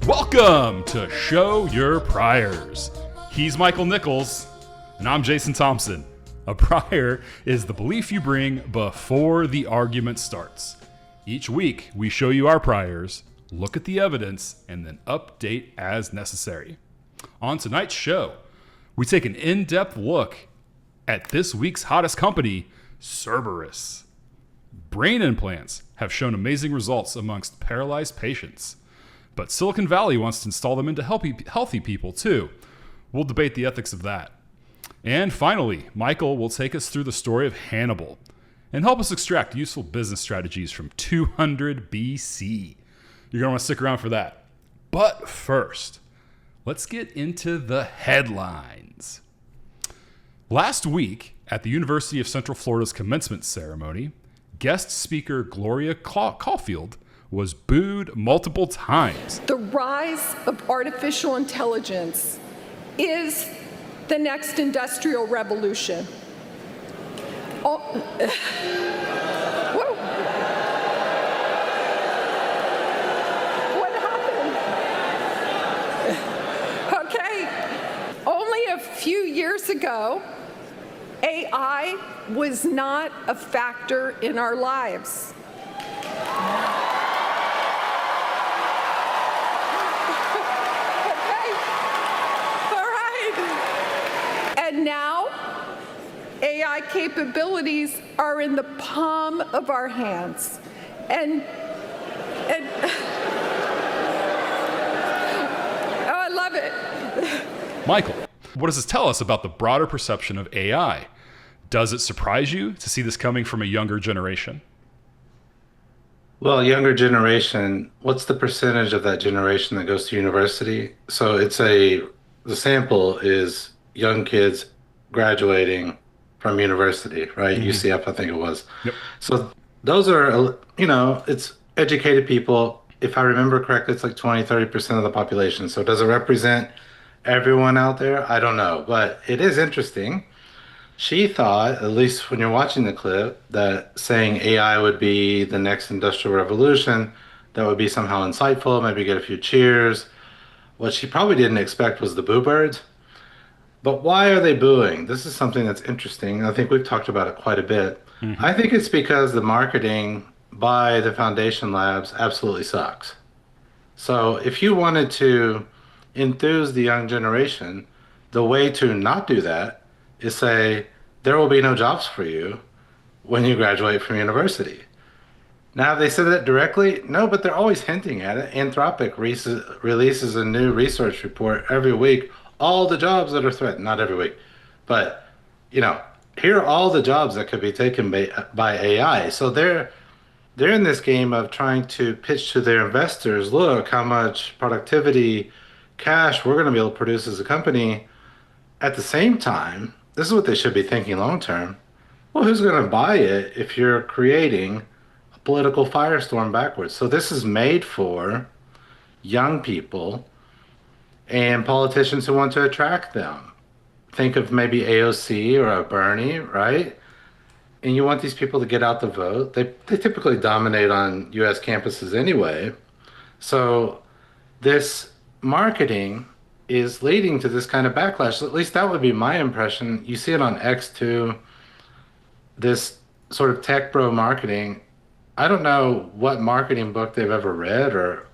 Welcome to Show Your Priors. He's Michael Nichols, and I'm Jason Thompson. A prior is the belief you bring before the argument starts. Each week, we show you our priors, look at the evidence, and then update as necessary. On tonight's show, we take an in-depth look at this week's hottest company, Cerebras. Brain implants have shown amazing results amongst paralyzed patients, but Silicon Valley wants to install them into healthy people too. We'll debate the ethics of that. And finally, Michael will take us through the story of Hannibal and help us extract useful business strategies from 200 BC. You're going to want to stick around for that. But first, let's get into the headlines. Last week, at the University of Central Florida's commencement ceremony, guest speaker Gloria Caulfield was booed multiple times. The rise of artificial intelligence is the next industrial revolution. Whoa. What happened? Okay. Only a few years ago, AI was not a factor in our lives. And now, AI capabilities are in the palm of our hands. And oh, I love it. Michael, what does this tell us about the broader perception of AI? Does it surprise you to see this coming from a younger generation? Well, younger generation, what's the percentage of that generation that goes to university? So the sample is young kids graduating from university, right? Mm-hmm. UCF, I think it was. Yep. So those are, it's educated people. If I remember correctly, it's like 20-30% of the population. So does it represent everyone out there? I don't know, but it is interesting. She thought, at least when you're watching the clip, that saying AI would be the next industrial revolution, that would be somehow insightful, maybe get a few cheers. What she probably didn't expect was the boo birds. But why are they booing? This is something that's interesting. I think we've talked about it quite a bit. Mm-hmm. I think it's because the marketing by the foundation labs absolutely sucks. So if you wanted to enthuse the young generation, the way to not do that is say, there will be no jobs for you when you graduate from university. Now, have they said that directly? No, but they're always hinting at it. Anthropic releases a new research report every week. All the jobs that are threatened, not every week, but here are all the jobs that could be taken by AI. So they're in this game of trying to pitch to their investors, look how much productivity, cash we're going to be able to produce as a company. At the same time, this is what they should be thinking long term. Well, who's going to buy it if you're creating a political firestorm backwards? So this is made for young people and politicians who want to attract them. Think of maybe AOC or a Bernie, right? And you want these people to get out the vote. They typically dominate on U.S. campuses anyway. So this marketing is leading to this kind of backlash. At least that would be my impression. You see it on X too, this sort of tech bro marketing. I don't know what marketing book they've ever read or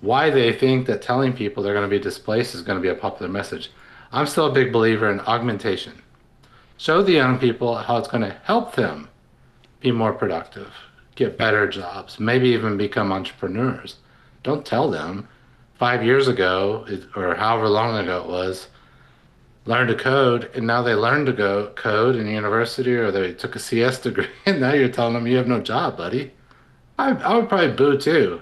why they think that telling people they're going to be displaced is going to be a popular message. I'm still a big believer in augmentation. Show the young people how it's going to help them be more productive, get better jobs, maybe even become entrepreneurs. Don't tell them 5 years ago, or however long ago it was, learn to code, and now they learn to code in university, or they took a CS degree, and now you're telling them you have no job, buddy. I would probably boo too,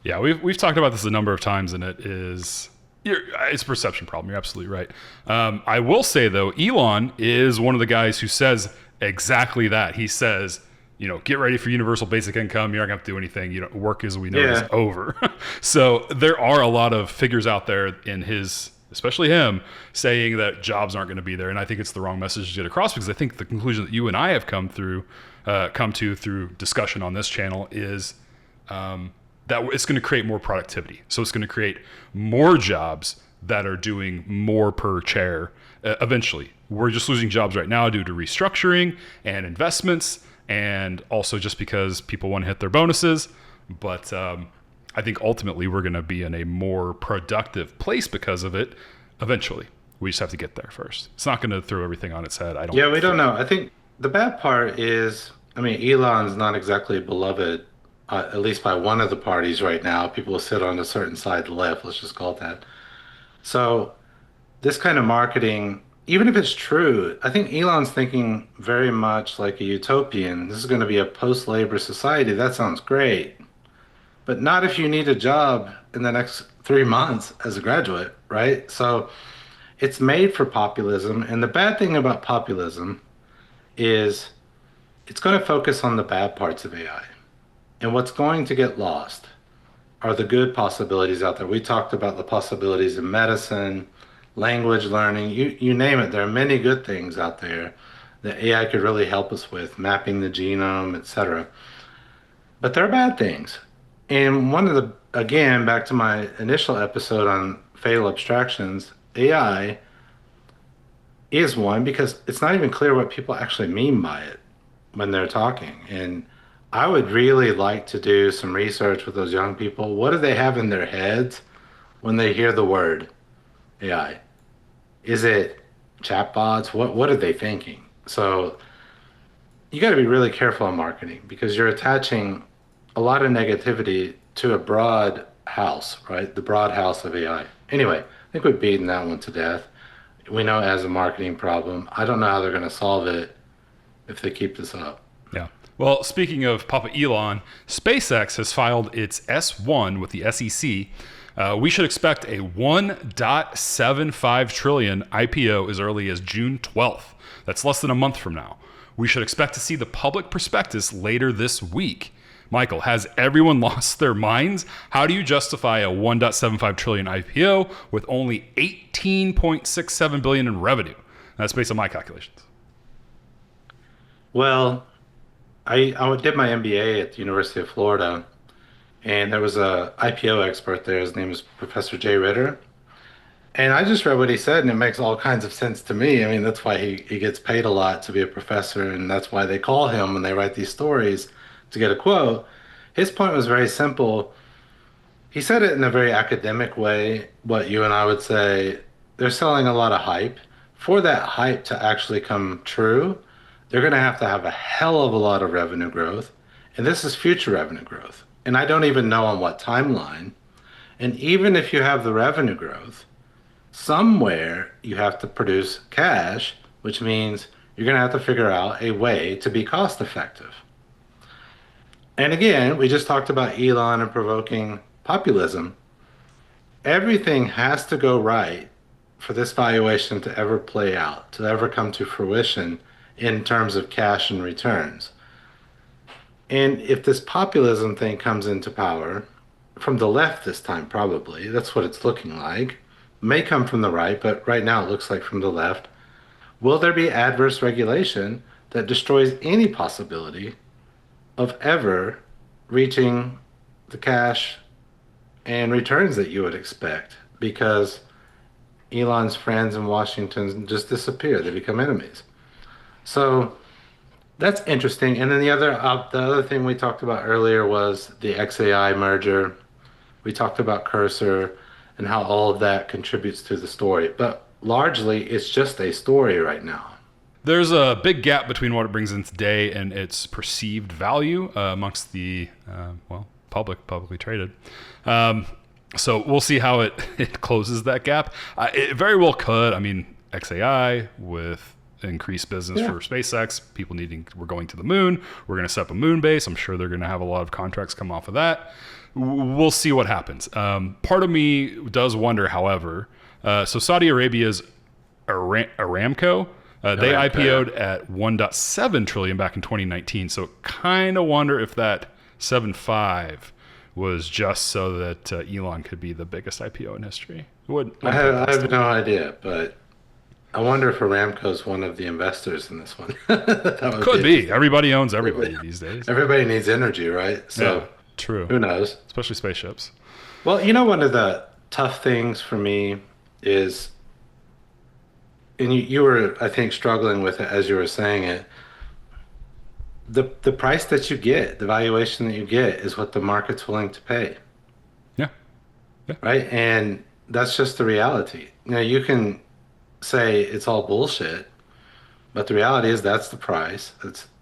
Yeah, we've talked about this a number of times, and it's a perception problem. You're absolutely right. I will say, though, Elon is one of the guys who says exactly that. He says, get ready for universal basic income. You're not going to have to do anything. Work as we know is over. So there are a lot of figures out there in especially him, saying that jobs aren't going to be there. And I think it's the wrong message to get across, because I think the conclusion that you and I have come to through discussion on this channel is that it's going to create more productivity. So it's going to create more jobs that are doing more per chair eventually. We're just losing jobs right now due to restructuring and investments, and also just because people want to hit their bonuses. But I think ultimately we're going to be in a more productive place because of it eventually. We just have to get there first. It's not going to throw everything on its head. Yeah, we don't know. I think the bad part is, I mean, Elon's not exactly beloved, at least by one of the parties right now. People will sit on a certain side of the left, let's just call it that. So this kind of marketing, even if it's true, I think Elon's thinking very much like a utopian. This is going to be a post-labor society. That sounds great. But not if you need a job in the next 3 months as a graduate, right? So it's made for populism. And the bad thing about populism is it's going to focus on the bad parts of AI. And what's going to get lost are the good possibilities out there. We talked about the possibilities in medicine, language learning, you name it. There are many good things out there that AI could really help us with, mapping the genome, etc. But there are bad things. And one of the, again, back to my initial episode on fatal abstractions, AI is one because it's not even clear what people actually mean by it when they're talking. And I would really like to do some research with those young people. What do they have in their heads when they hear the word AI? Is it chatbots? What are they thinking? So you got to be really careful on marketing because you're attaching a lot of negativity to a broad house, right? The broad house of AI. Anyway, I think we've beaten that one to death. We know it has a marketing problem. I don't know how they're going to solve it if they keep this up. Yeah. Well, speaking of Papa Elon, SpaceX has filed its S-1 with the SEC. We should expect a 1.75 trillion IPO as early as June 12th. That's less than a month from now. We should expect to see the public prospectus later this week. Michael, has everyone lost their minds? How do you justify a 1.75 trillion IPO with only 18.67 billion in revenue? That's based on my calculations. Well, I did my MBA at the University of Florida, and there was a IPO expert there. His name is Professor Jay Ritter. And I just read what he said, and it makes all kinds of sense to me. I mean, that's why he gets paid a lot to be a professor, and that's why they call him when they write these stories to get a quote. His point was very simple. He said it in a very academic way, what you and I would say. They're selling a lot of hype. For that hype to actually come true, they're going to have a hell of a lot of revenue growth. And this is future revenue growth. And I don't even know on what timeline. And even if you have the revenue growth, somewhere you have to produce cash, which means you're going to have to figure out a way to be cost effective. And again, we just talked about Elon and provoking populism. Everything has to go right for this valuation to ever play out, to ever come to fruition in terms of cash and returns. And if this populism thing comes into power, from the left this time probably, that's what it's looking like, may come from the right, but right now it looks like from the left, will there be adverse regulation that destroys any possibility of ever reaching the cash and returns that you would expect? Because Elon's friends in Washington just disappear. They become enemies. So that's interesting. And then the other thing we talked about earlier was the XAI merger. We talked about Cursor and how all of that contributes to the story. But largely, it's just a story right now. There's a big gap between what it brings in today and its perceived value amongst the, publicly traded. So we'll see how it closes that gap. It very well could. I mean, XAI with increased business for SpaceX, we're going to the moon. We're going to set up a moon base. I'm sure they're going to have a lot of contracts come off of that. We'll see what happens. Part of me does wonder, however, so Saudi Arabia's Aramco, they IPO'd at 1.7 trillion back in 2019. So kind of wonder if that 7.5 was just so that Elon could be the biggest IPO in history. I have no idea, but I wonder if Aramco's one of the investors in this one. Could be. Everybody owns everybody these days. Everybody needs energy, right? So True. Who knows? Especially spaceships. Well, one of the tough things for me is, and you were, I think, struggling with it as you were saying it, the price that you get, the valuation that you get is what the market's willing to pay. Yeah. Right? And that's just the reality. You can say it's all bullshit, but the reality is that's the price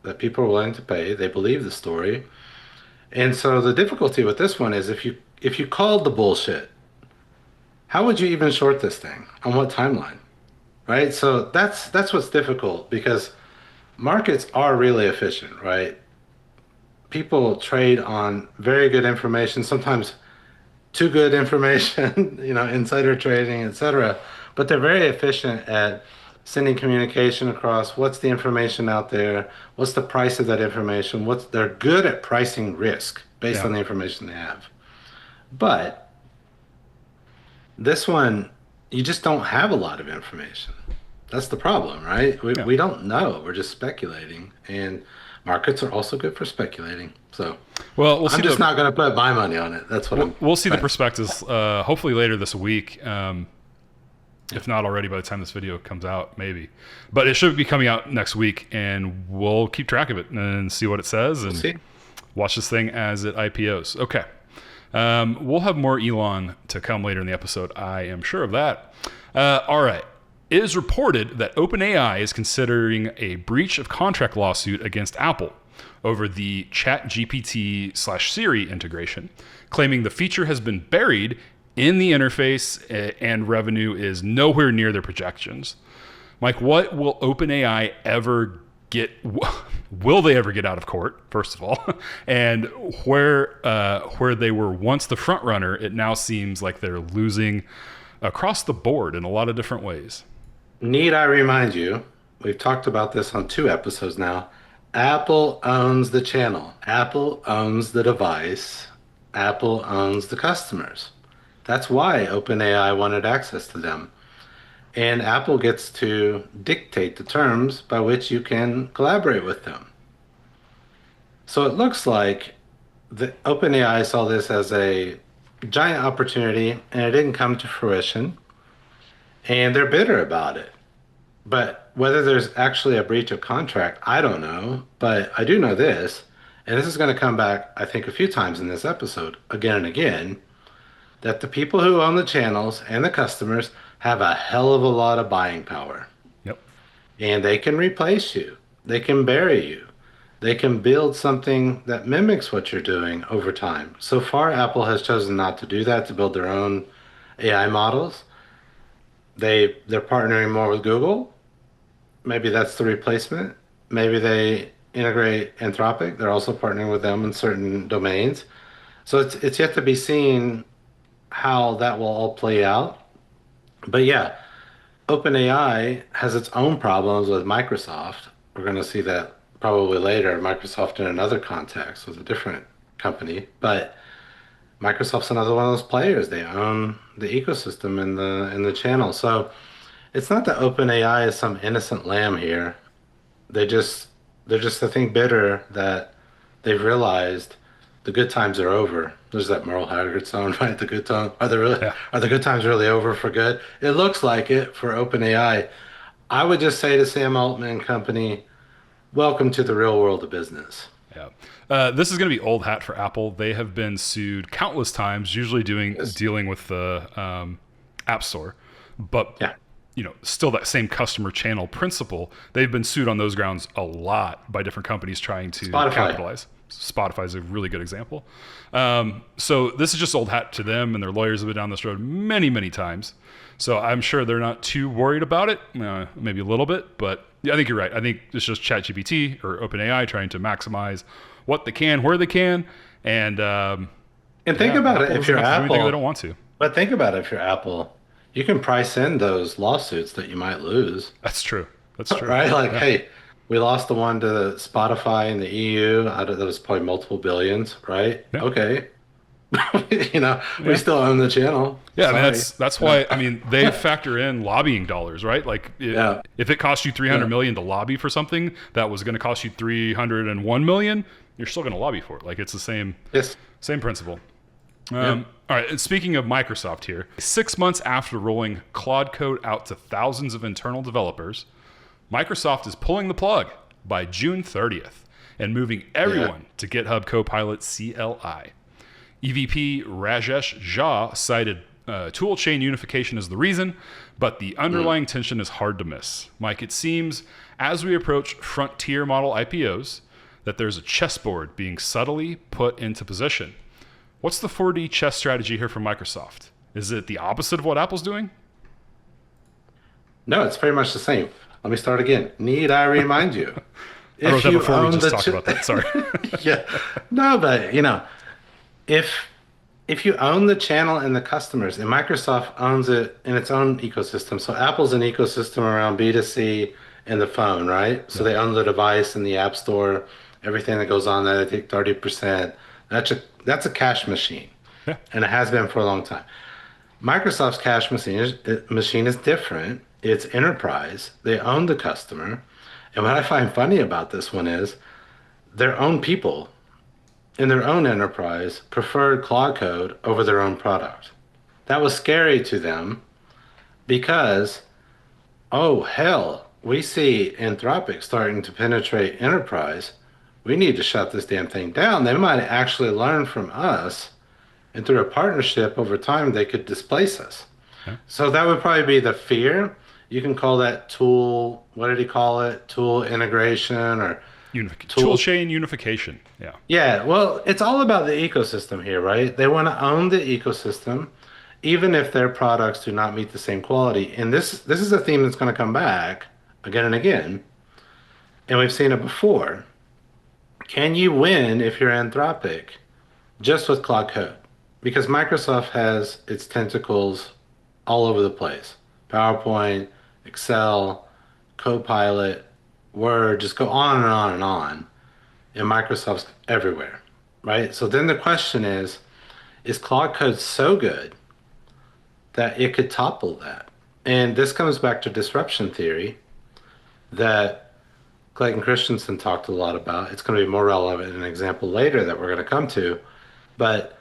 that people are willing to pay. They believe the story. And so the difficulty with this one is if you called the bullshit, how would you even short this thing? On what timeline? Right? So that's what's difficult, because markets are really efficient, right? People trade on very good information, sometimes too good information, insider trading, etc. But they're very efficient at sending communication across. What's the information out there? What's the price of that information? They're good at pricing risk based on the information they have. But this one, you just don't have a lot of information. That's the problem, right? We don't know. We're just speculating, and markets are also good for speculating. So, well, I'm just not going to put my money on it. That's what we'll see the perspectives. Hopefully later this week. If not already by the time this video comes out, maybe. But it should be coming out next week, and we'll keep track of it and see what it says and watch this thing as it IPOs. Okay. We'll have more Elon to come later in the episode. I am sure of that. All right. It is reported that OpenAI is considering a breach of contract lawsuit against Apple over the ChatGPT/Siri integration, claiming the feature has been buried in the interface and revenue is nowhere near their projections. Mike, what will OpenAI ever get? Will they ever get out of court, first of all? And where they were once the front runner, it now seems like they're losing across the board in a lot of different ways. Need I remind you, we've talked about this on 2 episodes now. Apple owns the channel. Apple owns the device. Apple owns the customers. That's why OpenAI wanted access to them. And Apple gets to dictate the terms by which you can collaborate with them. So it looks like the OpenAI saw this as a giant opportunity, and it didn't come to fruition. And they're bitter about it. But whether there's actually a breach of contract, I don't know. But I do know this, and this is going to come back, I think, a few times in this episode, again and again, that the people who own the channels and the customers have a hell of a lot of buying power. Yep. And they can replace you. They can bury you. They can build something that mimics what you're doing over time. So far, Apple has chosen not to do that, to build their own AI models. They're partnering more with Google. Maybe that's the replacement. Maybe they integrate Anthropic. They're also partnering with them in certain domains. So it's yet to be seen how that will all play out. But yeah, OpenAI has its own problems with Microsoft. We're going to see that probably later. Microsoft in another context with a different company. But Microsoft's another one of those players. They own the ecosystem in the channel. So it's not that OpenAI is some innocent lamb here. They're just I think bitter that they've realized the good times are over. There's that Merle Haggard song, right? The good time are the good times really over for good? It looks like it for OpenAI. I would just say to Sam Altman and company, welcome to the real world of business. Yeah. This is going to be old hat for Apple. They have been sued countless times, usually dealing with the App Store. But still that same customer channel principle. They've been sued on those grounds a lot by different companies trying to capitalize. Spotify is a really good example. So this is just old hat to them, and their lawyers have been down this road many, many times. So I'm sure they're not too worried about it, maybe a little bit, but yeah, I think you're right. I think it's just ChatGPT or OpenAI trying to maximize what they can, where they can, and think about it if you're Apple. They don't want to. But think about it if you're Apple. You can price in those lawsuits that you might lose. That's true. Right? Like, hey, we lost the one to Spotify in the EU. That was probably multiple billions, right? Yeah. Okay. We still own the channel. Yeah, I mean, that's why. I mean, they factor in lobbying dollars, right? Like, if it cost you $300 million to lobby for something that was going to cost you $301 million, you're still going to lobby for it. Like, it's the same. Yes. Same principle. All right, and speaking of Microsoft here, 6 months after rolling Claude Code out to thousands of internal developers, Microsoft is pulling the plug by June 30th and moving everyone to GitHub Copilot CLI. EVP Rajesh Jha cited toolchain unification as the reason, but the underlying tension is hard to miss. Mike, it seems as we approach frontier model IPOs that there's a chessboard being subtly put into position. What's the 4D chess strategy here from Microsoft? Is it the opposite of what Apple's doing? No, it's very much the same. Let me start again. Need I remind you? I wrote that before we just talked about that. Sorry. Yeah. No, but if you own the channel and the customers, and Microsoft owns it in its own ecosystem. So Apple's an ecosystem around B2C and the phone, right? So they own the device and the app store, everything that goes on there. They take 30%. That's a cash machine, and it has been for a long time. Microsoft's cash machine is different. It's enterprise. They own the customer. And what I find funny about this one is their own people in their own enterprise preferred Claude Code over their own product. That was scary to them because, oh, hell, we see Anthropic starting to penetrate enterprise. We need to shut this damn thing down. They might actually learn from us, and through a partnership over time, they could displace us. Okay. So that would probably be the fear. You can call that tool, what did he call it? Tool integration or tool chain unification. Yeah. Yeah. Well, it's all about the ecosystem here, right? They want to own the ecosystem, even if their products do not meet the same quality. And this is a theme that's going to come back again and again. And we've seen it before. Can you win if you're Anthropic just with Claude Code? Because Microsoft has its tentacles all over the place. PowerPoint, Excel, Copilot, Word, just go on and on and on. And Microsoft's everywhere, right? So then the question is Claude Code so good that it could topple that? And this comes back to disruption theory that Clayton Christensen talked a lot about. It's going to be more relevant in an example later that we're going to come to. But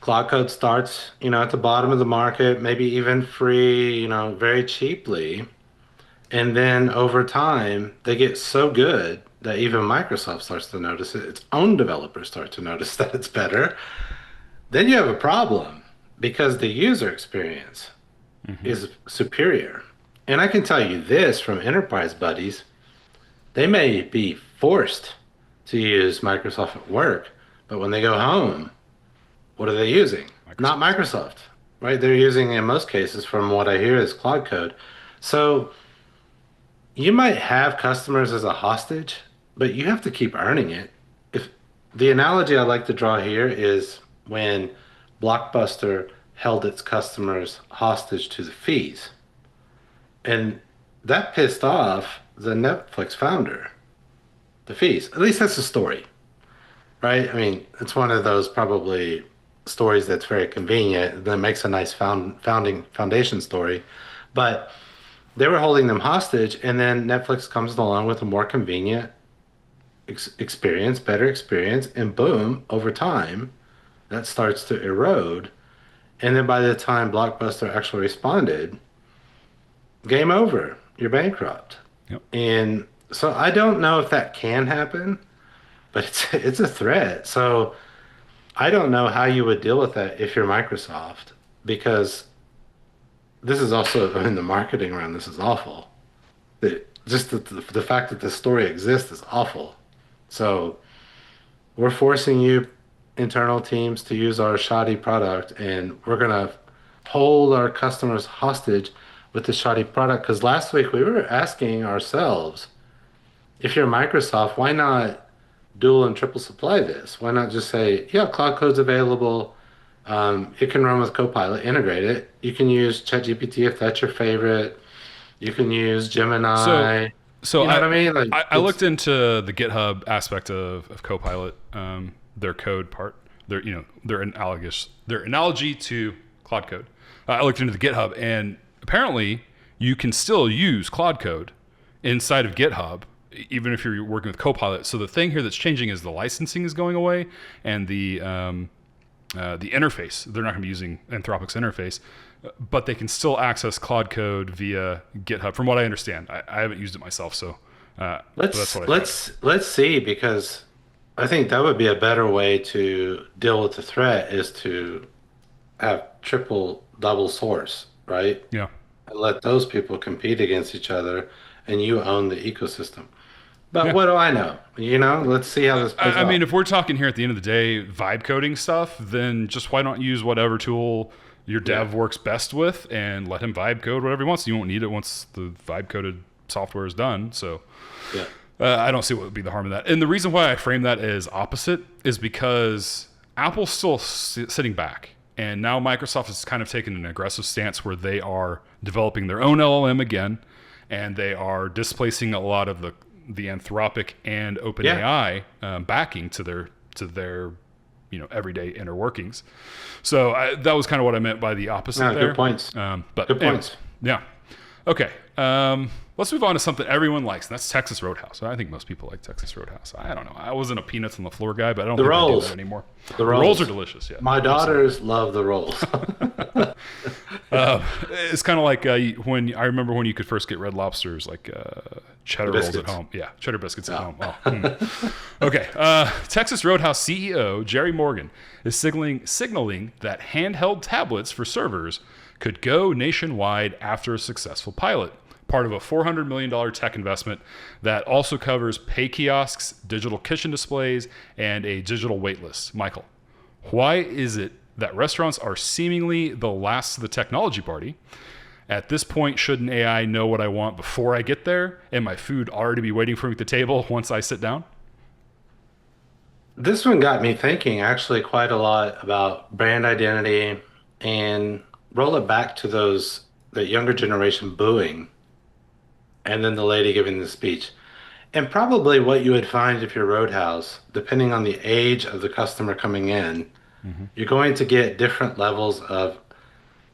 Claude Code starts, at the bottom of the market, maybe even free, very cheaply. And then over time, they get so good that even Microsoft starts to notice it. Its own developers start to notice that it's better. Then you have a problem because the user experience is superior. And I can tell you this from enterprise buddies, they may be forced to use Microsoft at work, but when they go home, what are they using? Not Microsoft, right? They're using, in most cases, from what I hear, is Claude Code. So you might have customers as a hostage, but you have to keep earning it. If the analogy I like to draw here is when Blockbuster held its customers hostage to the fees. And that pissed off the Netflix founder, the fees. At least that's the story, right? I mean, it's one of those probably stories that's very convenient that makes a nice foundation story. But they were holding them hostage, and then Netflix comes along with a more convenient experience, better experience, and boom, over time, that starts to erode. And then by the time Blockbuster actually responded, game over, you're bankrupt. Yep. And so I don't know if that can happen, but it's a threat. So I don't know how you would deal with that if you're Microsoft, because this is also, the marketing around this is awful. Just the fact that this story exists is awful. So we're forcing you internal teams to use our shoddy product, and we're going to hold our customers hostage with the shoddy product. Because last week we were asking ourselves, if you're Microsoft, why not dual and triple supply this? Why not just say, yeah, Claude Code's available. It can run with Copilot, integrate it. You can use ChatGPT if that's your favorite. You can use Gemini. So you know what I mean? Like, I looked into the GitHub aspect of Copilot, their code part, their analogy to Claude Code. I looked into the GitHub, and apparently you can still use Claude Code inside of GitHub, even if you're working with Copilot. So the thing here that's changing is the licensing is going away, and the the interface. They're not going to be using Anthropic's interface, but they can still access Claude Code via GitHub, from what I understand. I haven't used it myself, so that's what let's see, because I think that would be a better way to deal with the threat, is to have double source, right? Yeah. And let those people compete against each other, and you own the ecosystem. But what do I know? Let's see how this plays out. I mean, if we're talking here at the end of the day, vibe coding stuff, then just why not use whatever tool your dev works best with and let him vibe code whatever he wants. You won't need it once the vibe coded software is done. So I don't see what would be the harm of that. And the reason why I frame that as opposite is because Apple's still sitting back. And now Microsoft has kind of taken an aggressive stance where they are developing their own LLM again, and they are displacing a lot of the Anthropic and OpenAI backing to their everyday inner workings. So that was kind of what I meant by the opposite there. Good points. Good points. Yeah. Okay. Let's move on to something everyone likes, and that's Texas Roadhouse. I think most people like Texas Roadhouse. I don't know. I wasn't a peanuts on the floor guy, but I don't think I do that anymore. The rolls are delicious. Yeah. My daughters love the rolls. It's kind of like when I remember when you could first get Red Lobster's, like cheddar rolls at home. Yeah, cheddar biscuits at home. Oh. Okay. Texas Roadhouse CEO Jerry Morgan is signaling that handheld tablets for servers could go nationwide after a successful pilot, part of a $400 million tech investment that also covers pay kiosks, digital kitchen displays, and a digital wait list. Michael, why is it that restaurants are seemingly the last of the technology party? At this point, shouldn't AI know what I want before I get there, and my food already be waiting for me at the table once I sit down? This one got me thinking actually quite a lot about brand identity, and roll it back to the younger generation booing, and then the lady giving the speech. And probably what you would find if you're Roadhouse, depending on the age of the customer coming in, you're going to get different levels of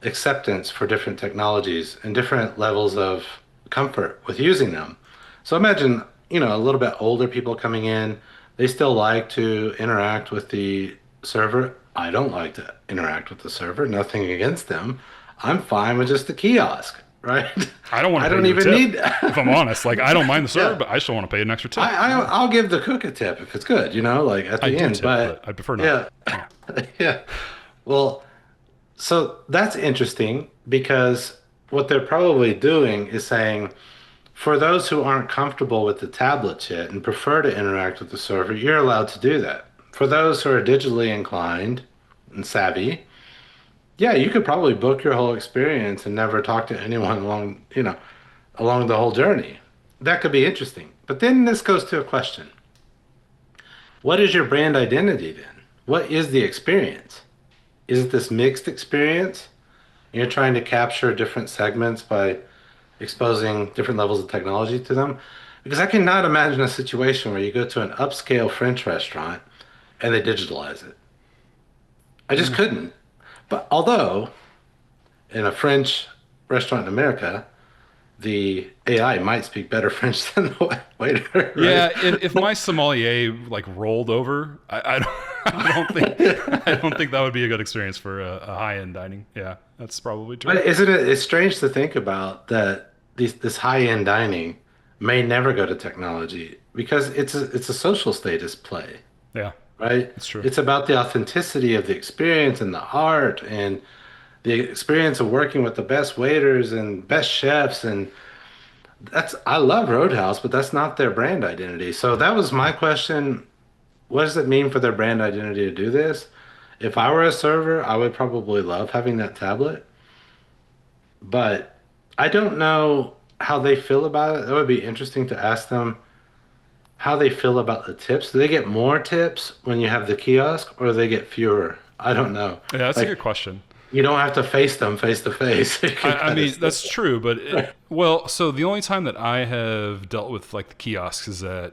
acceptance for different technologies and different levels of comfort with using them. So imagine, a little bit older people coming in, they still like to interact with the server. I don't like to interact with the server, nothing against them. I'm fine with just the kiosk, right? I don't want to. I don't even need. If I'm honest, I don't mind the server, but I still want to pay an extra tip. I'll give the cook a tip if it's good, at the end. Tip, but I prefer not. Yeah. Well, so that's interesting, because what they're probably doing is saying, for those who aren't comfortable with the tablet yet and prefer to interact with the server, you're allowed to do that. For those who are digitally inclined and savvy, you could probably book your whole experience and never talk to anyone along the whole journey. That could be interesting. But then this goes to a question. What is your brand identity then? What is the experience? Is it this mixed experience? You're trying to capture different segments by exposing different levels of technology to them? Because I cannot imagine a situation where you go to an upscale French restaurant and they digitalize it. I just couldn't. But although in a French restaurant in America, the AI might speak better French than the waiter. Right? Yeah, if my sommelier rolled over, I don't think that would be a good experience for a high-end dining. Yeah, that's probably true. But it's strange to think about that this high-end dining may never go to technology, because it's a social status play. Yeah. Right? That's true. It's about the authenticity of the experience and the art and the experience of working with the best waiters and best chefs. And I love Roadhouse, but that's not their brand identity. So that was my question. What does it mean for their brand identity to do this? If I were a server, I would probably love having that tablet. But I don't know how they feel about it. That would be interesting to ask them how they feel about the tips. Do they get more tips when you have the kiosk, or do they get fewer? I don't know. Yeah, that's a good question. You don't have to face them face to face. I mean, that's true, but so the only time that I have dealt with the kiosks is at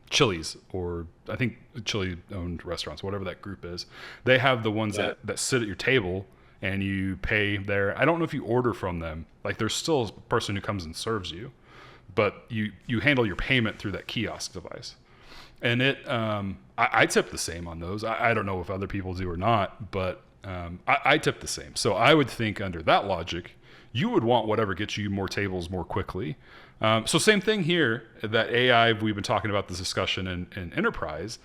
Chili's, or I think Chili-owned restaurants, whatever that group is. They have the ones that sit at your table and you pay there. I don't know if you order from them. There's still a person who comes and serves you, but you handle your payment through that kiosk device. And I tip the same on those. I don't know if other people do or not, but I tip the same. So I would think under that logic, you would want whatever gets you more tables more quickly. So same thing here, that AI, we've been talking about this discussion in enterprise,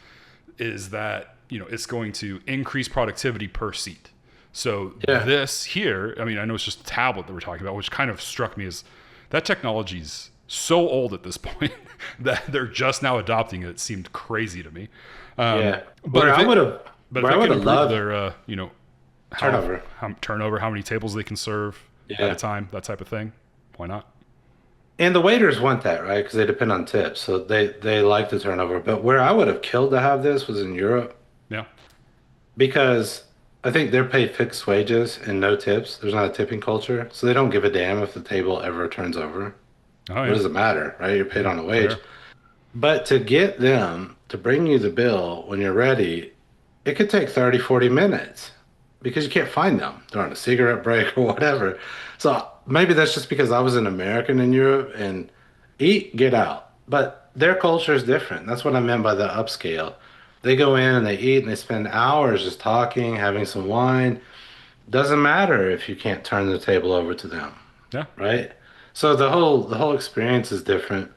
is that, it's going to increase productivity per seat. So this here, I mean, I know it's just a tablet that we're talking about, which kind of struck me as that technology's so old at this point that they're just now adopting it. It seemed crazy to me. But I would have loved their, turnover, how many tables they can serve at a time, that type of thing. Why not? And the waiters want that, right? Because they depend on tips, so they like the turnover. But where I would have killed to have this was in Europe. Yeah. Because I think they're paid fixed wages and no tips. There's not a tipping culture, so they don't give a damn if the table ever turns over. Oh, yeah. What does it matter, right? You're paid on a wage. Fair. But to get them to bring you the bill when you're ready, it could take 30, 40 minutes because you can't find them during a cigarette break or whatever. So maybe that's just because I was an American in Europe and eat, get out. But their culture is different. That's what I meant by the upscale. They go in and they eat and they spend hours just talking, having some wine. Doesn't matter if you can't turn the table over to them. Yeah. Right? So the whole experience is different.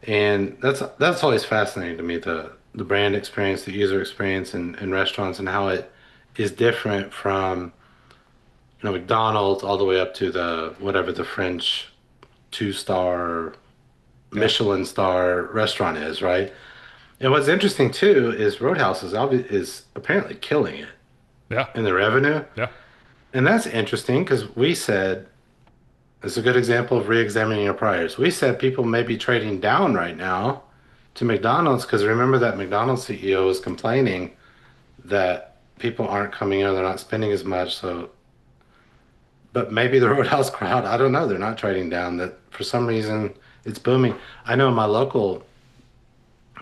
And that's always fascinating to me, the brand experience, the user experience in restaurants, and how it is different from McDonald's all the way up to the French 2-star Michelin star restaurant is, right? And what's interesting too is Roadhouse is apparently killing it. Yeah. In the revenue. Yeah. And that's interesting because we said, it's a good example of re-examining your priors. We said people may be trading down right now to McDonald's because remember that McDonald's CEO was complaining that people aren't coming in, they're not spending as much. So, but maybe the Roadhouse crowd, I don't know, they're not trading down. That for some reason it's booming. I know in my local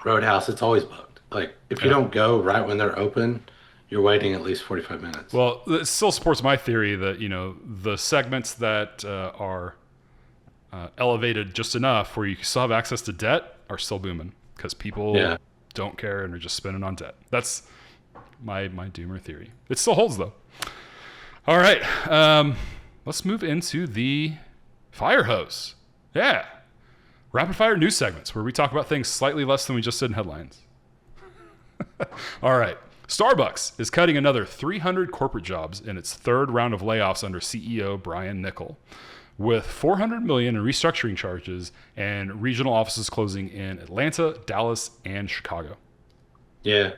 Roadhouse, it's always booked. Like if you don't go right when they're open, you're waiting at least 45 minutes. Well, it still supports my theory that, the segments that are elevated just enough where you still have access to debt are still booming because people don't care and are just spending on debt. That's my doomer theory. It still holds, though. All right. Let's move into the Firehose. Yeah. Rapid fire news segments where we talk about things slightly less than we just said in headlines. All right. Starbucks is cutting another 300 corporate jobs in its third round of layoffs under CEO Brian Nichols, with $400 million in restructuring charges and regional offices closing in Atlanta, Dallas, and Chicago. Yeah.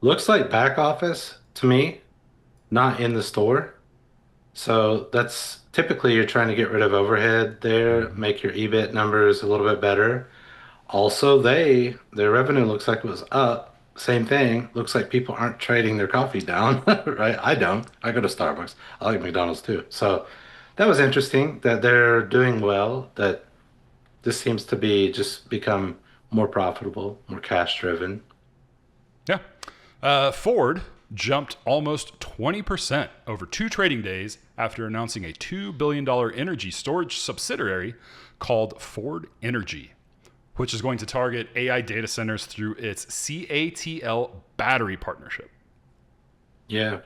Looks like back office to me, not in the store. So that's typically you're trying to get rid of overhead there, make your EBIT numbers a little bit better. Also, their revenue looks like it was up. Same thing. Looks like people aren't trading their coffee down, right? I don't. I go to Starbucks. I like McDonald's too. So that was interesting that they're doing well, that this seems to be just become more profitable, more cash driven. Yeah. Ford jumped almost 20% over 2 trading days after announcing a $2 billion energy storage subsidiary called Ford Energy, which is going to target AI data centers through its CATL battery partnership. Yeah.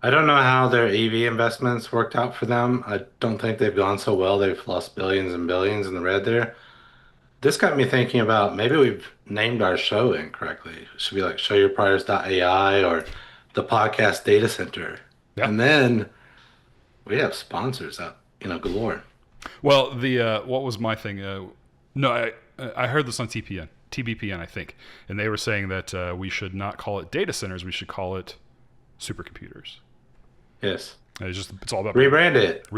I don't know how their EV investments worked out for them. I don't think they've gone so well. They've lost billions and billions in the red there. This got me thinking about maybe we've named our show incorrectly. It should be like showyourpriors.ai or the podcast data center. Yeah. And then we have sponsors out, galore. Well, what was my thing? I heard this on TBPN, I think, and they were saying that we should not call it data centers. We should call it supercomputers. Yes. It's all about rebrand it.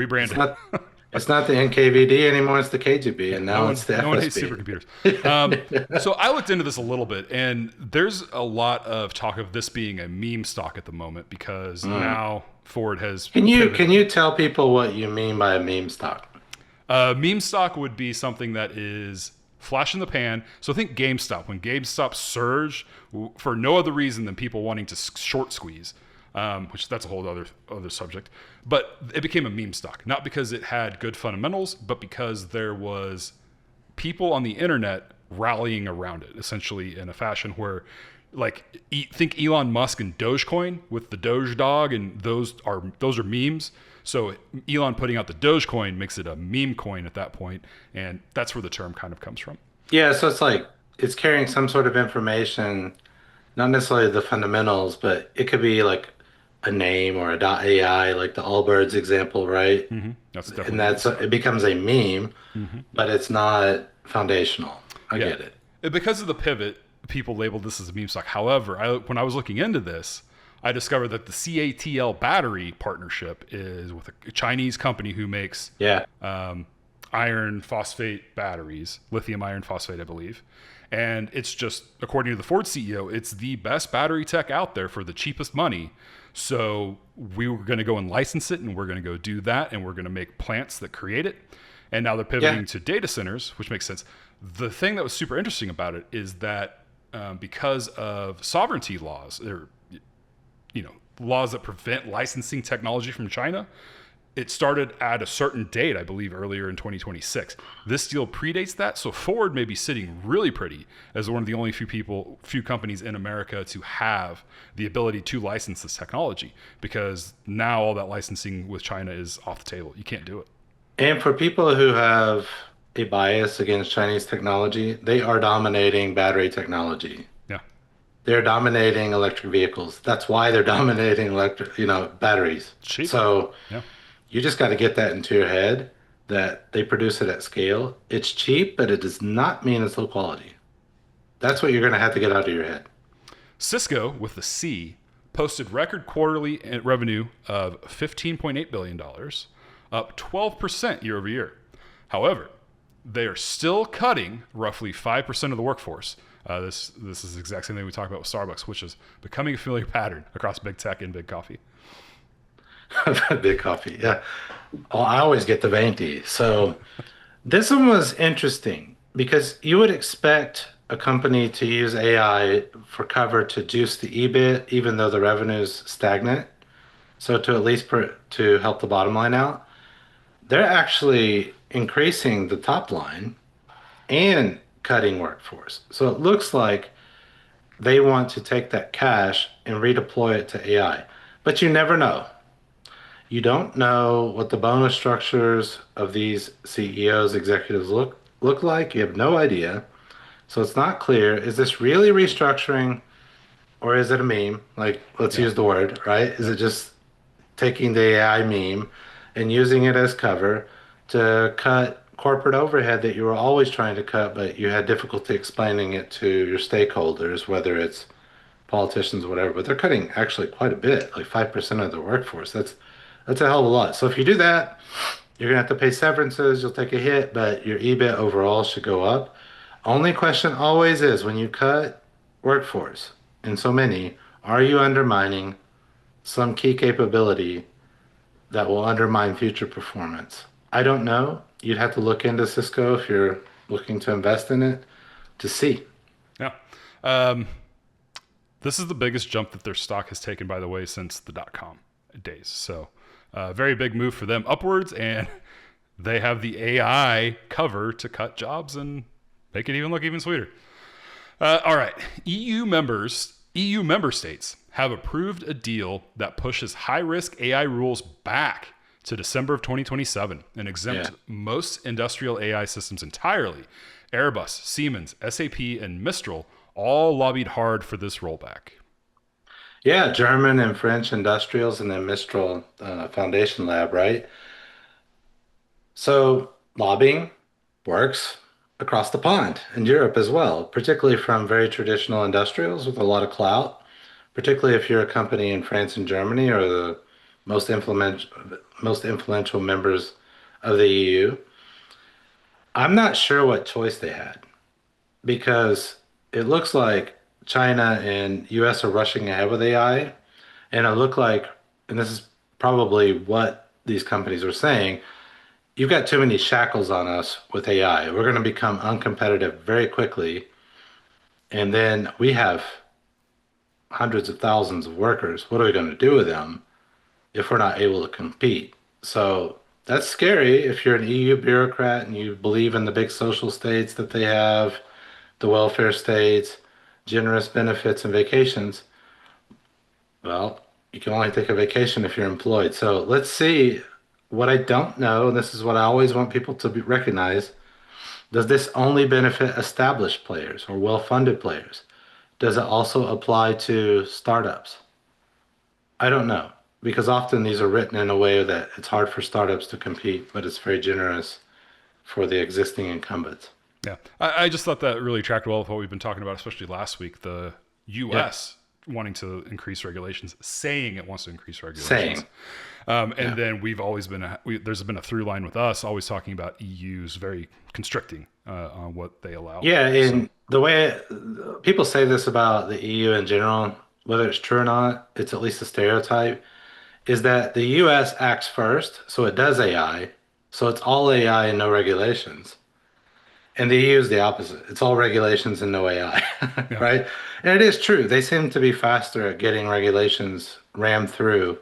It's not the NKVD anymore. It's the KGB, and now it's the FSB. No one hates supercomputers. So I looked into this a little bit, and there's a lot of talk of this being a meme stock at the moment because now Ford has. Can you tell people what you mean by a meme stock? Meme stock would be something that is flash in the pan. So think GameStop. When GameStop surged for no other reason than people wanting to short squeeze, which that's a whole other subject. But it became a meme stock, not because it had good fundamentals, but because there was people on the internet rallying around it, essentially in a fashion where like think Elon Musk and Dogecoin with the Doge dog, and those are memes. So Elon putting out the Dogecoin makes it a meme coin at that point, and that's where the term kind of comes from. Yeah, so it's like it's carrying some sort of information, not necessarily the fundamentals, but it could be like a name or a .ai, like the Allbirds example, right? That's And definitely it becomes a meme, but it's not foundational. I get it. Because of the pivot, people labeled this as a meme stock. However, when I was looking into this, I discovered that the CATL battery partnership is with a Chinese company who makes iron phosphate batteries, lithium iron phosphate, I believe. And it's just, according to the Ford CEO, it's the best battery tech out there for the cheapest money. So we were going to go and license it, and we're going to go do that, and we're going to make plants that create it. And now they're pivoting to data centers, which makes sense. The thing that was super interesting about it is that because of sovereignty laws, or laws that prevent licensing technology from China, it started at a certain date, I believe earlier in 2026. This deal predates that, so Ford may be sitting really pretty as one of the only few companies in America to have the ability to license this technology, because now all that licensing with China is off the table. You can't do it. And for people who have a bias against Chinese technology, they are dominating battery technology. Yeah. They're dominating electric vehicles. That's why they're dominating batteries. Cheap. So Yeah. you just got to get that into your head that they produce it at scale. It's cheap, but it does not mean it's low quality. That's what you're going to have to get out of your head. Cisco, with the C, posted record quarterly revenue of $15.8 billion, up 12% year over year. However, they are still cutting roughly 5% of the workforce. This is the exact same thing we talked about with Starbucks, which is becoming a familiar pattern across big tech and big coffee. Big coffee, yeah. Oh, I always get the venti. So this one was interesting because you would expect a company to use AI for cover to juice the EBIT, even though the revenue's stagnant. So to at least to help the bottom line out, they're actually increasing the top line and cutting workforce. So it looks like they want to take that cash and redeploy it to AI. But you never know. You don't know what the bonus structures of these CEOs, executives look like. You have no idea. So it's not clear. Is this really restructuring, or is it a meme? Like, let's use the word, right? Is it just taking the AI meme and using it as cover to cut corporate overhead that you were always trying to cut, but you had difficulty explaining it to your stakeholders, whether it's politicians or whatever? But they're cutting actually quite a bit, like 5% of their workforce. That's a hell of a lot. So if you do that, you're going to have to pay severances, you'll take a hit, but your EBIT overall should go up. Only question always is, when you cut workforce, and so many, are you undermining some key capability that will undermine future performance? I don't know. You'd have to look into Cisco if you're looking to invest in it to see. Yeah. This is the biggest jump that their stock has taken, by the way, since the .com days. So very big move for them upwards, and they have the AI cover to cut jobs and make it even look even sweeter. All right. EU member states have approved a deal that pushes high-risk AI rules back to December of 2027 and exempt most industrial AI systems entirely. Airbus, Siemens, SAP, and Mistral all lobbied hard for this rollback. Yeah, German and French industrials, and then Mistral Foundation Lab, right? So lobbying works across the pond in Europe as well, particularly from very traditional industrials with a lot of clout, particularly if you're a company in France and Germany or the most influential members of the EU. I'm not sure what choice they had, because it looks like China and US are rushing ahead with AI, and it looked like, and this is probably what these companies are saying, you've got too many shackles on us with AI. We're going to become uncompetitive very quickly, and then we have hundreds of thousands of workers. What are we going to do with them if we're not able to compete? So that's scary if you're an EU bureaucrat and you believe in the big social states that they have, the welfare states, generous benefits and vacations. Well, you can only take a vacation if you're employed. So let's see. What I don't know, and this is what I always want people to recognize, does this only benefit established players or well-funded players? Does it also apply to startups? I don't know, because often these are written in a way that it's hard for startups to compete, but it's very generous for the existing incumbents. Yeah, I just thought that really tracked well with what we've been talking about, especially last week. The U.S. wanting to increase regulations, saying it wants to increase regulations. Then we've always been there's been a through line with us always talking about EU's very constricting on what they allow. Yeah, and the way people say this about the EU in general, whether it's true or not, it's at least a stereotype, is that the US acts first, so it does AI, so it's all AI and no regulations. And the EU is the opposite. It's all regulations and no AI, right? And it is true. They seem to be faster at getting regulations rammed through.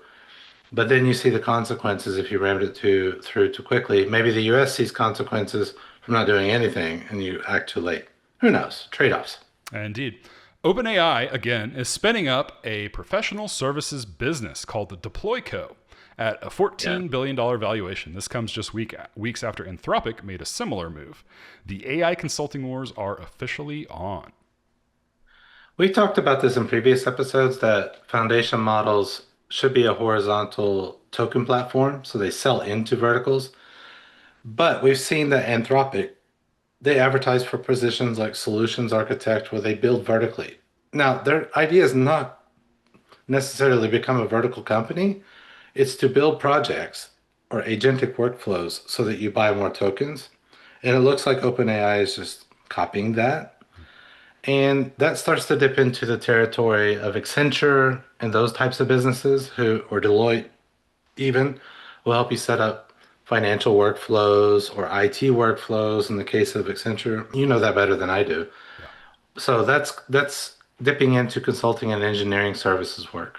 But then you see the consequences if you rammed it through too quickly. Maybe the US sees consequences from not doing anything and you act too late. Who knows? Trade-offs. Indeed. OpenAI, again, is spinning up a professional services business called the Deploy Co. at a $14 billion valuation. This comes just weeks after Anthropic made a similar move. The AI consulting wars are officially on. We talked about this in previous episodes that foundation models should be a horizontal token platform, so they sell into verticals. But we've seen that Anthropic, they advertise for positions like solutions architect where they build vertically. Now, their idea is not necessarily become a vertical company. It's to build projects or agentic workflows so that you buy more tokens. And it looks like OpenAI is just copying that. And that starts to dip into the territory of Accenture and those types of businesses or Deloitte even will help you set up financial workflows or IT workflows in the case of Accenture. You know that better than I do. Yeah. So that's dipping into consulting and engineering services work.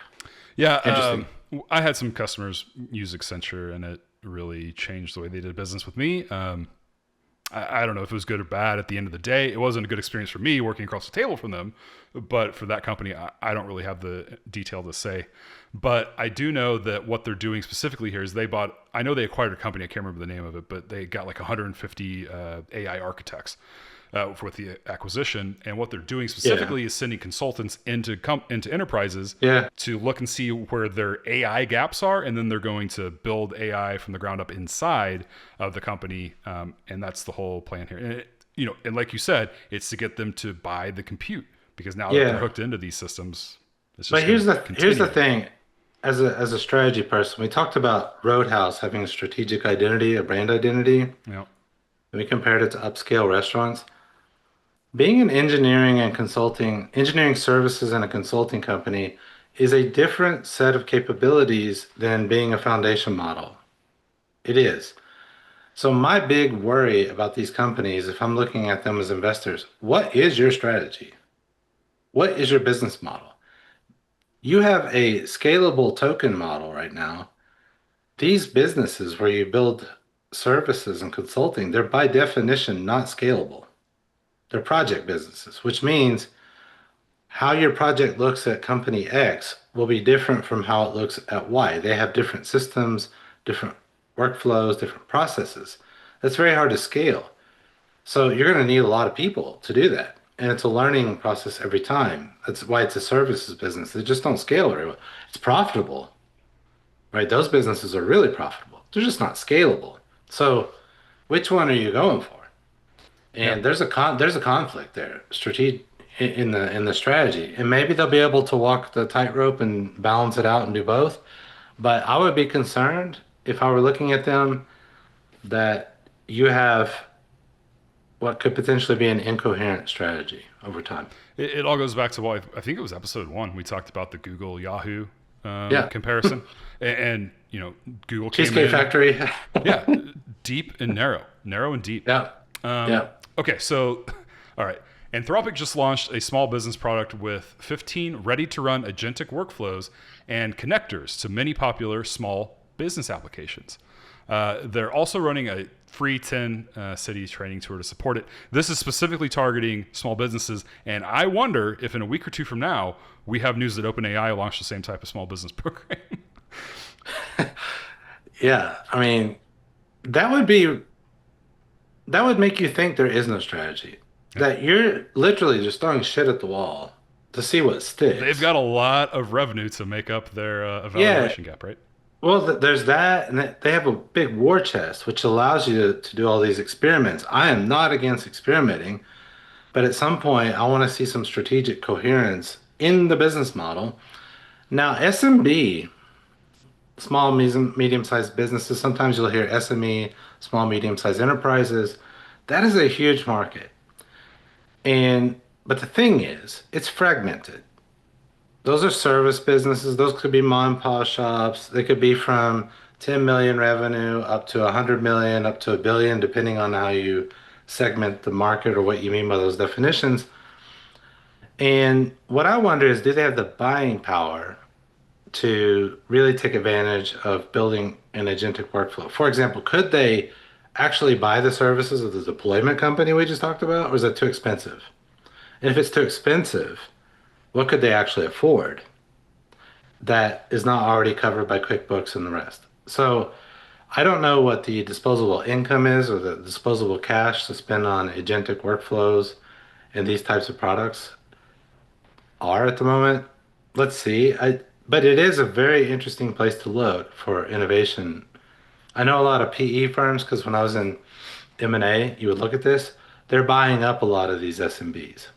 Yeah. Interesting. I had some customers use Accenture and it really changed the way they did business with me. I don't know if it was good or bad at the end of the day. It wasn't a good experience for me working across the table from them, but for that company, I don't really have the detail to say. But I do know that what they're doing specifically here is I know they acquired a company, I can't remember the name of it, but they got like 150 AI architects with the acquisition. And what they're doing specifically is sending consultants into enterprises to look and see where their AI gaps are. And then they're going to build AI from the ground up inside of the company. And that's the whole plan here. And, and like you said, it's to get them to buy the compute because now that they're hooked into these systems. It's just here's the thing. As a strategy person, we talked about Roadhouse having a strategic identity, a brand identity. Yeah. And we compared it to upscale restaurants. Being an engineering services and a consulting company is a different set of capabilities than being a foundation model. It is. So my big worry about these companies, if I'm looking at them as investors, what is your strategy? What is your business model? You have a scalable token model right now. These businesses where you build services and consulting, they're by definition not scalable. They're project businesses, which means how your project looks at company X will be different from how it looks at Y. They have different systems, different workflows, different processes. That's very hard to scale. So you're going to need a lot of people to do that. And it's a learning process every time. That's why it's a services business. They just don't scale very well. It's profitable, right? Those businesses are really profitable. They're just not scalable. So which one are you going for? And there's a conflict there, in the strategy, and maybe they'll be able to walk the tightrope and balance it out and do both. But I would be concerned if I were looking at them that you have what could potentially be an incoherent strategy over time. It all goes back to what I think it was episode 1. We talked about the Google Yahoo comparison, and Google Cheesecake Factory. Deep and narrow and deep. Yeah. Okay, so, all right. Anthropic just launched a small business product with 15 ready-to-run agentic workflows and connectors to many popular small business applications. They're also running a free 10 cities training tour to support it. This is specifically targeting small businesses, and I wonder if in a week or two from now, we have news that OpenAI launched the same type of small business program. Yeah, I mean, that would make you think there is no strategy. That you're literally just throwing shit at the wall to see what sticks. They've got a lot of revenue to make up their evaluation gap, right? Well, there's that, and they have a big war chest, which allows you to do all these experiments. I am not against experimenting, but at some point, I want to see some strategic coherence in the business model. Now, SMB, small, medium-sized businesses, sometimes you'll hear SME, small, medium-sized enterprises. That is a huge market. But the thing is, it's fragmented. Those are service businesses. Those could be mom and pop shops. They could be from 10 million revenue up to 100 million, up to a billion, depending on how you segment the market or what you mean by those definitions. And what I wonder is, do they have the buying power to really take advantage of building an agentic workflow? For example, could they actually buy the services of the deployment company we just talked about, or is that too expensive? And if it's too expensive, what could they actually afford that is not already covered by QuickBooks and the rest? So I don't know what the disposable income is or the disposable cash to spend on agentic workflows and these types of products are at the moment. Let's see. But it is a very interesting place to look for innovation. I know a lot of PE firms, because when I was in M&A, you would look at this, they're buying up a lot of these SMBs.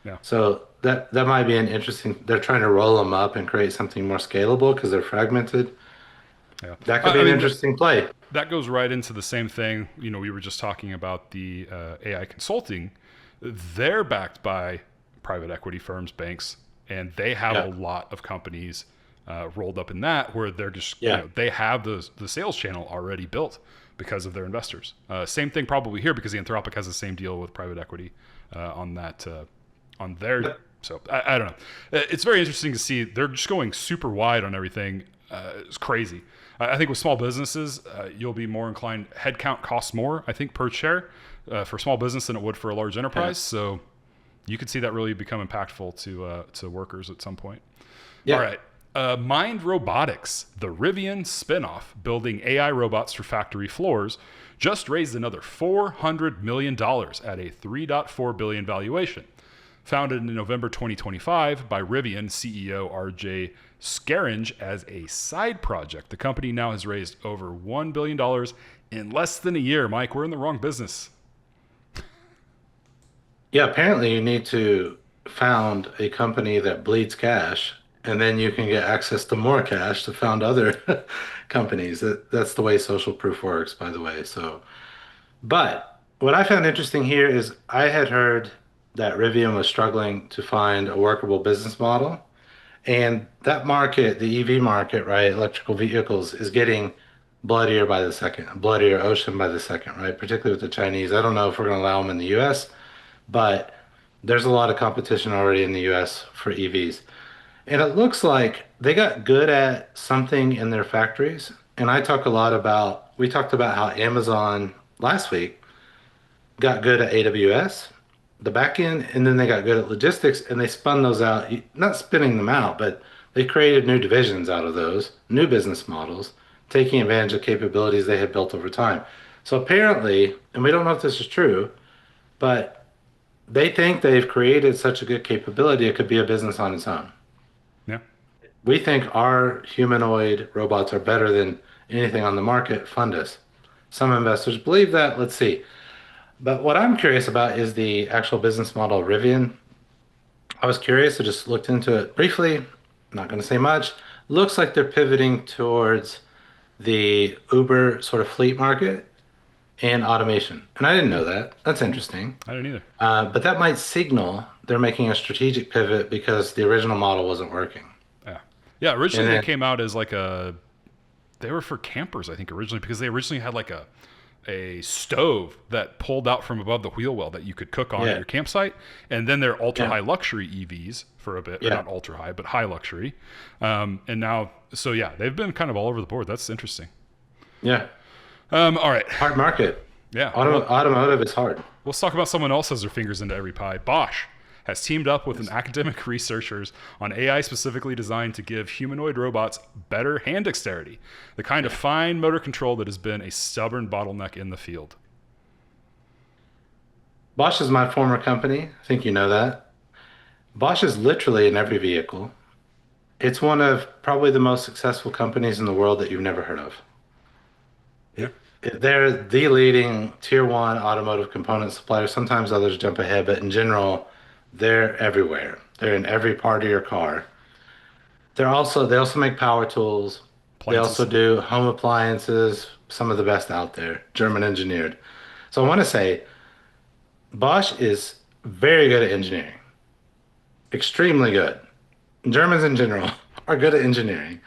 Yeah. So that might be an interesting, they're trying to roll them up and create something more scalable because they're fragmented. Yeah. That could be an interesting play. That goes right into the same thing. You know, we were just talking about the AI consulting. They're backed by private equity firms, banks, and they have a lot of companies rolled up in that where they're just, you know, they have the sales channel already built because of their investors. Same thing probably here because the Anthropic has the same deal with private equity on that, on their, so I don't know. It's very interesting to see they're just going super wide on everything. It's crazy. I think with small businesses, you'll be more inclined, headcount costs more, I think, per share for small business than it would for a large enterprise. So you could see that really become impactful to workers at some point. All right. Mind Robotics, the Rivian spinoff, building AI robots for factory floors, just raised another $400 million at a $3.4 billion valuation. Founded in November 2025 by Rivian CEO RJ Scaringe as a side project, the company now has raised over $1 billion in less than a year. Mike, we're in the wrong business. Yeah, apparently you need to found a company that bleeds cash, and then you can get access to more cash to found other companies. That's the way social proof works, by the way. So, but what I found interesting here is I had heard that Rivian was struggling to find a workable business model. And that market, the EV market, right, electrical vehicles, is getting bloodier by the second, bloodier ocean by the second, right, particularly with the Chinese. I don't know if we're going to allow them in the US, but there's a lot of competition already in the US for EVs. And it looks like they got good at something in their factories. And we talked about how Amazon last week got good at AWS, the back end, and then they got good at logistics, and they spun those out, not spinning them out, but they created new divisions out of those, new business models, taking advantage of capabilities they had built over time. So apparently, and we don't know if this is true, but they think they've created such a good capability, it could be a business on its own. Yeah. We think our humanoid robots are better than anything on the market. Fund us. Some investors believe that. Let's see. But what I'm curious about is the actual business model of Rivian. I was curious. I just looked into it briefly. I'm not going to say much. Looks like they're pivoting towards the Uber sort of fleet market and automation. And I didn't know that. That's interesting. I didn't either. But that might signal they're making a strategic pivot because the original model wasn't working. Yeah. Yeah. Originally, they came out as they were for campers, I think, originally, because they originally had a stove that pulled out from above the wheel well that you could cook on at Yeah. your campsite. And then they're ultra Yeah. high luxury EVs for a bit, or Yeah. not ultra high, but high luxury. And now, so yeah, they've been kind of all over the board. That's interesting. Yeah. All right. Hard market. Yeah. Automotive is hard. Let's talk about someone else has their fingers into every pie. Bosch has teamed up with an academic researchers on AI specifically designed to give humanoid robots better hand dexterity, the kind of fine motor control that has been a stubborn bottleneck in the field. Bosch is my former company. I think you know that. Bosch is literally in every vehicle. It's one of probably the most successful companies in the world that you've never heard of. Yeah. They're the leading tier one automotive component supplier. Sometimes others jump ahead, but in general, they're everywhere. They're in every part of your car. They also make power tools. They Appliances. also do home appliances, some of the best out there, German engineered. So I want to say Bosch is very good at engineering, extremely good. Germans in general are good at engineering.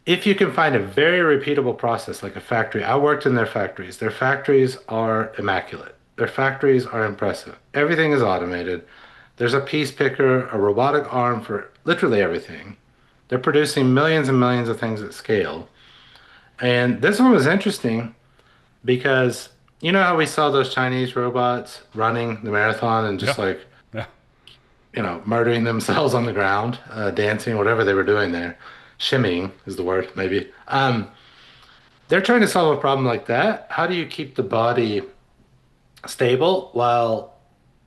If you can find a very repeatable process like a factory, I worked in their factories. Their factories are immaculate. Their factories are impressive. Everything is automated. There's a piece picker, a robotic arm for literally everything. They're producing millions and millions of things at scale. And this one was interesting because you know how we saw those Chinese robots running the marathon and just Yeah. Yeah. murdering themselves on the ground, dancing, whatever they were doing there. Shimmying is the word, maybe. They're trying to solve a problem like that. How do you keep the body stable while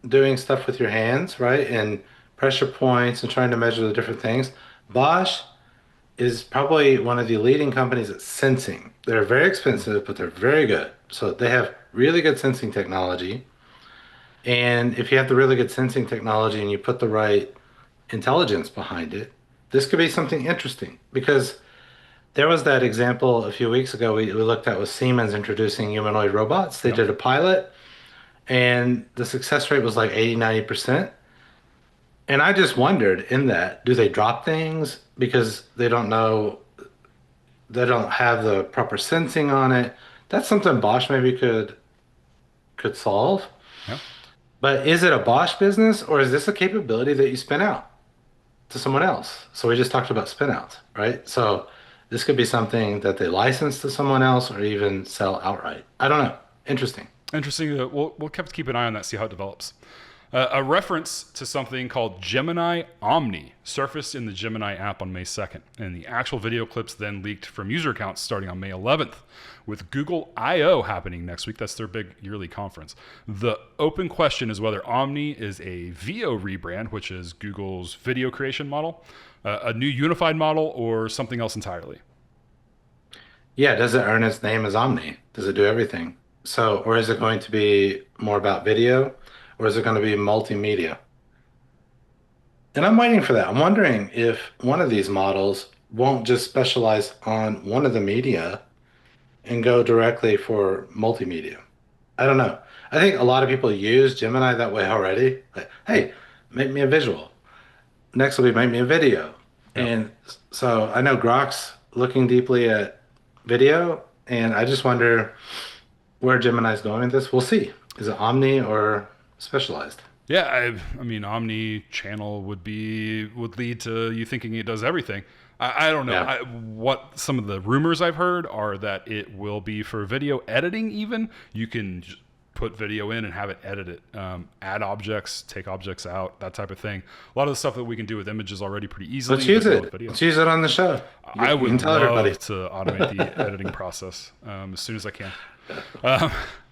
doing stuff with your hands, right? And pressure points and trying to measure the different things. Bosch is probably one of the leading companies at sensing. They're very expensive, but they're very good. So they have really good sensing technology. And if you have the really good sensing technology and you put the right intelligence behind it, this could be something interesting because there was that example a few weeks ago we looked at with Siemens introducing humanoid robots. They did a pilot and the success rate was like 80-90%. And I just wondered in that, do they drop things because they don't know, they don't have the proper sensing on it? That's something Bosch maybe could solve. Yeah. But is it a Bosch business or is this a capability that you spin out to someone else? So we just talked about spin outs, right? So this could be something that they license to someone else or even sell outright. I don't know. Interesting. Interesting. We'll keep an eye on that, see how it develops. A reference to something called Gemini Omni surfaced in the Gemini app on May 2nd, and the actual video clips then leaked from user accounts starting on May 11th, with Google I/O happening next week. That's their big yearly conference. The open question is whether Omni is a VO rebrand, which is Google's video creation model, a new unified model, or something else entirely. Yeah, does it earn its name as Omni? Does it do everything? So, or is it going to be more about video, or is it going to be multimedia? And I'm waiting for that. I'm wondering if one of these models won't just specialize on one of the media and go directly for multimedia. I don't know. I think a lot of people use Gemini that way already. Like, hey, make me a visual. Next will be make me a video. Yeah. And so I know Grok's looking deeply at video, and I just wonder where Gemini's going with this. We'll see. Is it Omni or specialized? Yeah, I mean, Omni channel would lead to you thinking it does everything. I don't know. Yeah. What some of the rumors I've heard are that it will be for video editing. Even you can put video in and have it edit it, add objects, take objects out, that type of thing. A lot of the stuff that we can do with images already pretty easily. Let's use but not it. with video. Let's use it on the show. I You would can tell love everybody. to automate the editing process as soon as I can.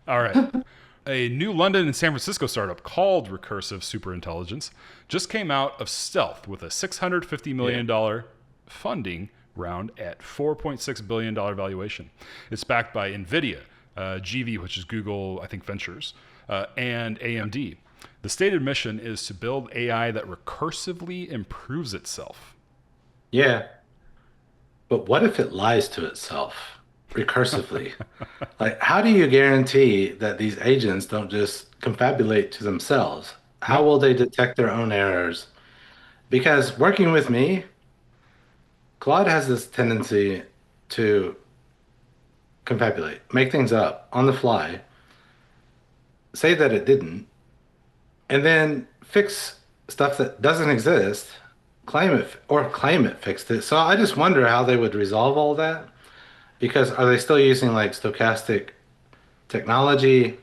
All right. A new London and San Francisco startup called Recursive Superintelligence just came out of stealth with a $650 million funding round at $4.6 billion valuation. It's backed by Nvidia, GV, which is Google, I think, Ventures, and AMD. The stated mission is to build AI that recursively improves itself. Yeah. But what if it lies to itself recursively? Like, how do you guarantee that these agents don't just confabulate to themselves? How will they detect their own errors? Because working with me, Claude has this tendency to confabulate, make things up on the fly, say that it didn't, and then fix stuff that doesn't exist, claim it fixed it. So I just wonder how they would resolve all that because are they still using like stochastic technology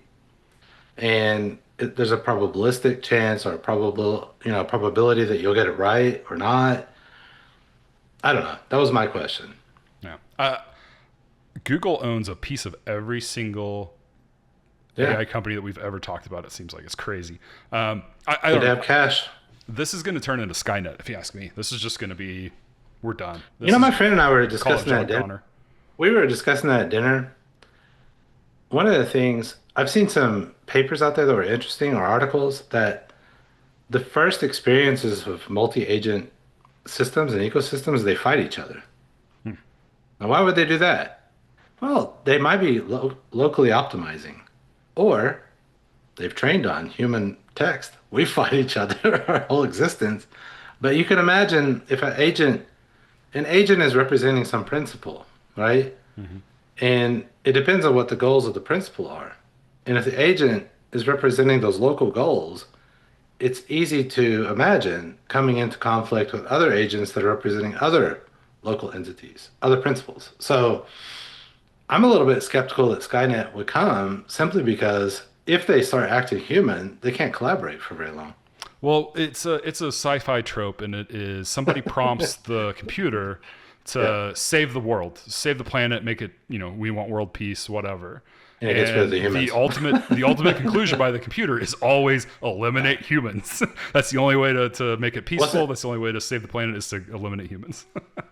and there's a probabilistic chance or a probability that you'll get it right or not? I don't know. That was my question. Yeah. Google owns a piece of every single Yeah. AI company that we've ever talked about. It seems like it's crazy. I Good don't to know. have cash. This is going to turn into Skynet, if you ask me. This is just going to be, we're done. This You know, my is friend and I were Call of discussing that John at dinner. Connor. We were discussing that at dinner. One of the things I've seen some papers out there that were interesting or articles that the first experiences of multi-agent systems and ecosystems, they fight each other. Now, why would they do that? Well, they might be locally optimizing, or they've trained on human text. We fight each other our whole existence. But you can imagine if an agent is representing some principle, right? And it depends on what the goals of the principle are. And if the agent is representing those local goals, it's easy to imagine coming into conflict with other agents that are representing other local entities, other principles. So I'm a little bit skeptical that Skynet would come simply because if they start acting human, they can't collaborate for very long. Well, it's a sci-fi trope, and it is somebody prompts the computer to save the world, save the planet, make it, we want world peace, whatever. And it gets rid of the humans. The ultimate conclusion by the computer is always eliminate humans. That's the only way to make it peaceful. That's the only way to save the planet is to eliminate humans.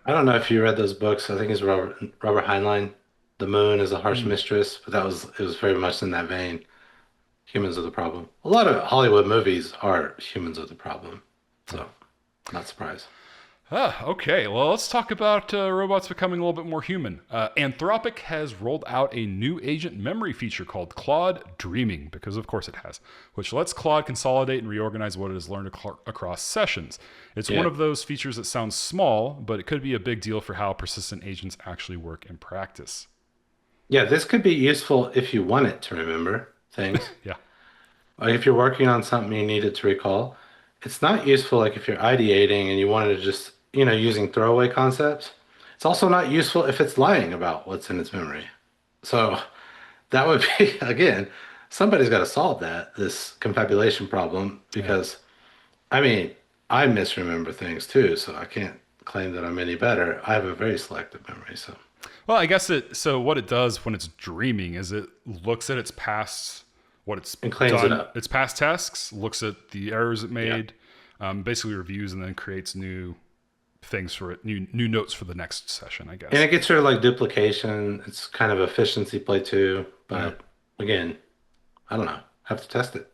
I don't know if you read those books. I think it's Robert Heinlein. The Moon is a Harsh Mistress, but it was very much in that vein. Humans are the problem. A lot of Hollywood movies are humans are the problem. So, not surprised. Okay, well, let's talk about robots becoming a little bit more human. Anthropic has rolled out a new agent memory feature called Claude Dreaming, because of course it has, which lets Claude consolidate and reorganize what it has learned across sessions. It's one of those features that sounds small, but it could be a big deal for how persistent agents actually work in practice. Yeah, this could be useful if you want it to remember things. Yeah. Like if you're working on something you need it to recall. It's not useful like if you're ideating and you wanted to just, using throwaway concepts. It's also not useful if it's lying about what's in its memory. So that would be, again, somebody's got to solve this confabulation problem because, I misremember things too, so I can't claim that I'm any better. I have a very selective memory, so. Well, I guess so what it does when it's dreaming is it looks at its past, what it's And cleans done, it up. its past tasks, looks at the errors it made, basically reviews and then creates new things for it, new notes for the next session, I guess. And it gets rid of like duplication. It's kind of efficiency play too. But again, I don't know. Have to test it.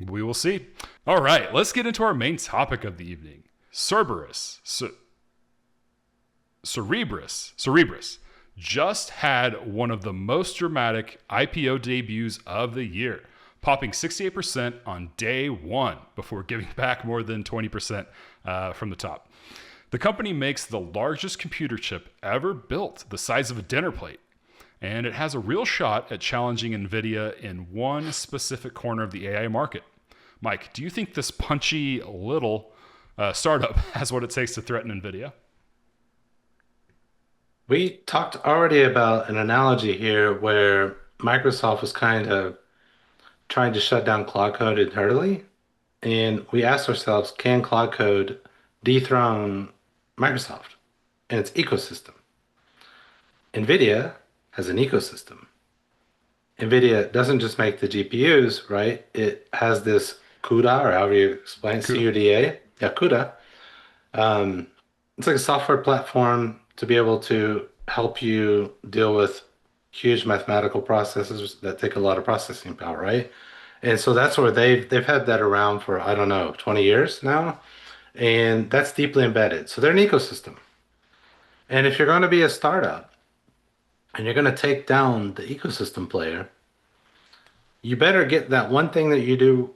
We will see. All right, let's get into our main topic of the evening. Cerebras just had one of the most dramatic IPO debuts of the year, popping 68% on day one before giving back more than 20% from the top. The company makes the largest computer chip ever built, the size of a dinner plate, and it has a real shot at challenging Nvidia in one specific corner of the AI market. Mike, do you think this punchy little startup has what it takes to threaten Nvidia? We talked already about an analogy here where Microsoft was kind of trying to shut down Claude Code internally. And we asked ourselves, can Claude Code dethrone Microsoft and its ecosystem? Nvidia has an ecosystem. Nvidia doesn't just make the GPUs, right? It has this Cuda, or however you explain it, CUDA. Yeah, Cuda. It's like a software platform to be able to help you deal with huge mathematical processes that take a lot of processing power, right? And so that's where they've had that around for, I don't know, 20 years now. And that's deeply embedded. So they're an ecosystem. And if you're going to be a startup and you're going to take down the ecosystem player, you better get that one thing that you do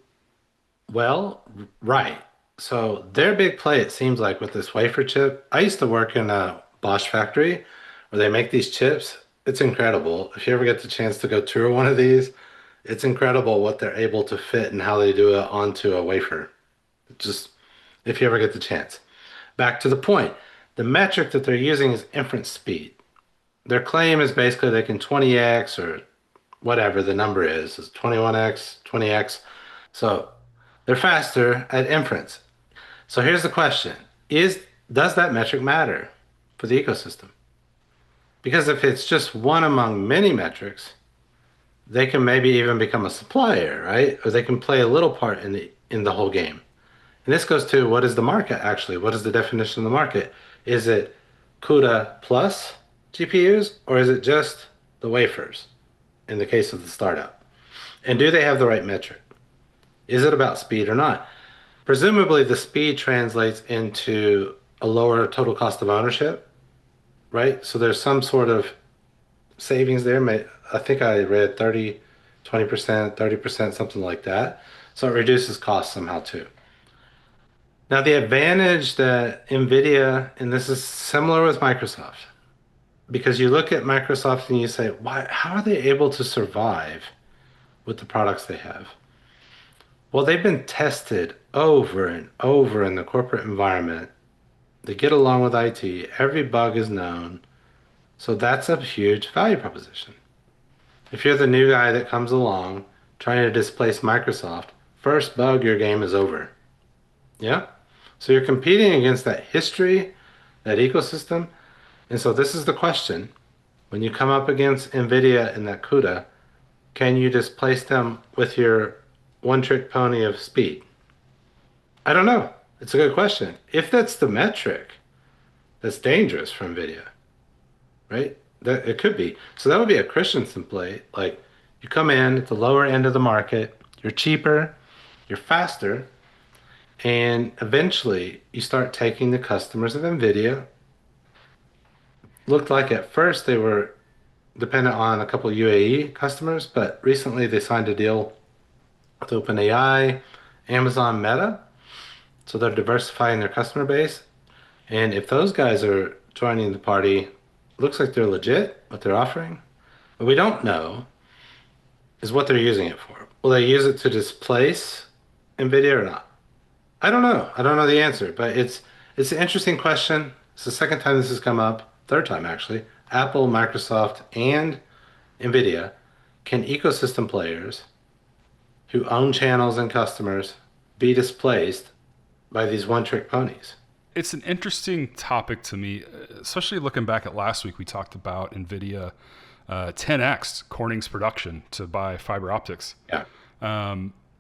well right. So their big play, it seems like, with this wafer chip. I used to work in a Bosch factory where they make these chips It's incredible. If you ever get the chance to go tour one of these, it's incredible what they're able to fit and how they do it onto a wafer. Just if you ever get the chance. Back to the point. The metric that they're using is inference speed. Their claim is basically they can 20x or whatever the number is 21x, 20x. So they're faster at inference. So here's the question. Does that metric matter for the ecosystem? Because if it's just one among many metrics, they can maybe even become a supplier, right? Or they can play a little part in the whole game. And this goes to what is the market actually? What is the definition of the market? Is it CUDA plus GPUs or is it just the wafers in the case of the startup? And do they have the right metric? Is it about speed or not? Presumably the speed translates into a lower total cost of ownership, right? So there's some sort of savings there. I think I read 30, 20%, 30%, something like that. So it reduces costs somehow too. Now the advantage that Nvidia, and this is similar with Microsoft, because you look at Microsoft and you say, why, how are they able to survive with the products they have? Well, they've been tested over and over in the corporate environment. They get along with IT. Every bug is known. So that's a huge value proposition. If you're the new guy that comes along trying to displace Microsoft, first bug, your game is over. Yeah? So you're competing against that history, that ecosystem. And so this is the question. When you come up against Nvidia and that Cuda, can you displace them with your one-trick pony of speed? I don't know. It's a good question. If that's the metric, that's dangerous for Nvidia, right? That it could be. So that would be a Christensen play. Like you come in at the lower end of the market, you're cheaper, you're faster, and eventually you start taking the customers of Nvidia. Looked like at first they were dependent on a couple of UAE customers, but recently they signed a deal with OpenAI, Amazon, Meta. So they're diversifying their customer base. And if those guys are joining the party, looks like they're legit, what they're offering. What we don't know is what they're using it for. Will they use it to displace Nvidia or not? I don't know. I don't know the answer, but it's an interesting question. It's the second time this has come up, third time actually. Apple, Microsoft, and Nvidia. Can ecosystem players who own channels and customers be displaced by these one-trick ponies? It's an interesting topic to me, especially looking back at last week. We talked about Nvidia 10x Corning's production to buy fiber optics. Yeah.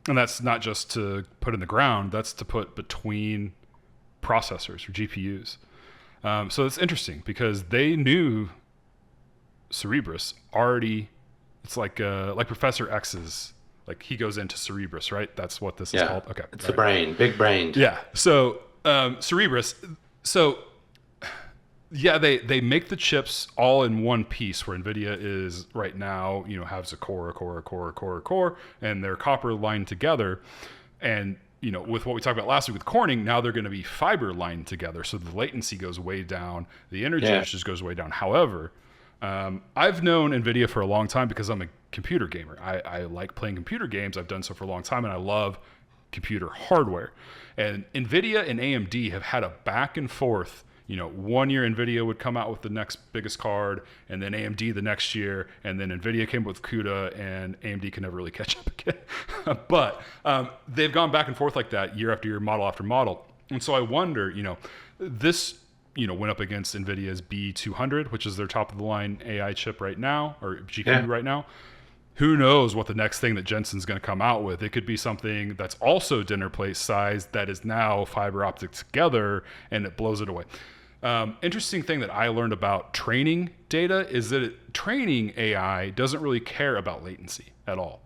And that's not just to put in the ground, that's to put between processors or GPUs. So it's interesting because they knew Cerebras already. It's like Professor X's, like he goes into Cerebras, right? That's what this is called. Okay. It's the brain, big brain. Yeah. So Cerebras. So yeah, they make the chips all in one piece where Nvidia is right now, has a core, and they're copper lined together. And, with what we talked about last week with Corning, now they're going to be fiber lined together. So the latency goes way down. The energy just goes way down. However, I've known Nvidia for a long time because I'm a computer gamer. I like playing computer games. I've done so for a long time, and I love computer hardware. And Nvidia and AMD have had a back and forth. 1 year Nvidia would come out with the next biggest card, and then AMD the next year, and then Nvidia came with Cuda, and AMD can never really catch up again. But they've gone back and forth like that year after year, model after model. And so I wonder, this went up against Nvidia's B200, which is their top of the line AI chip right now, or GPU right now. Who knows what the next thing that Jensen's going to come out with? It could be something that's also dinner plate size that is now fiber optic together, and it blows it away. Interesting thing that I learned about training data is that training AI doesn't really care about latency at all.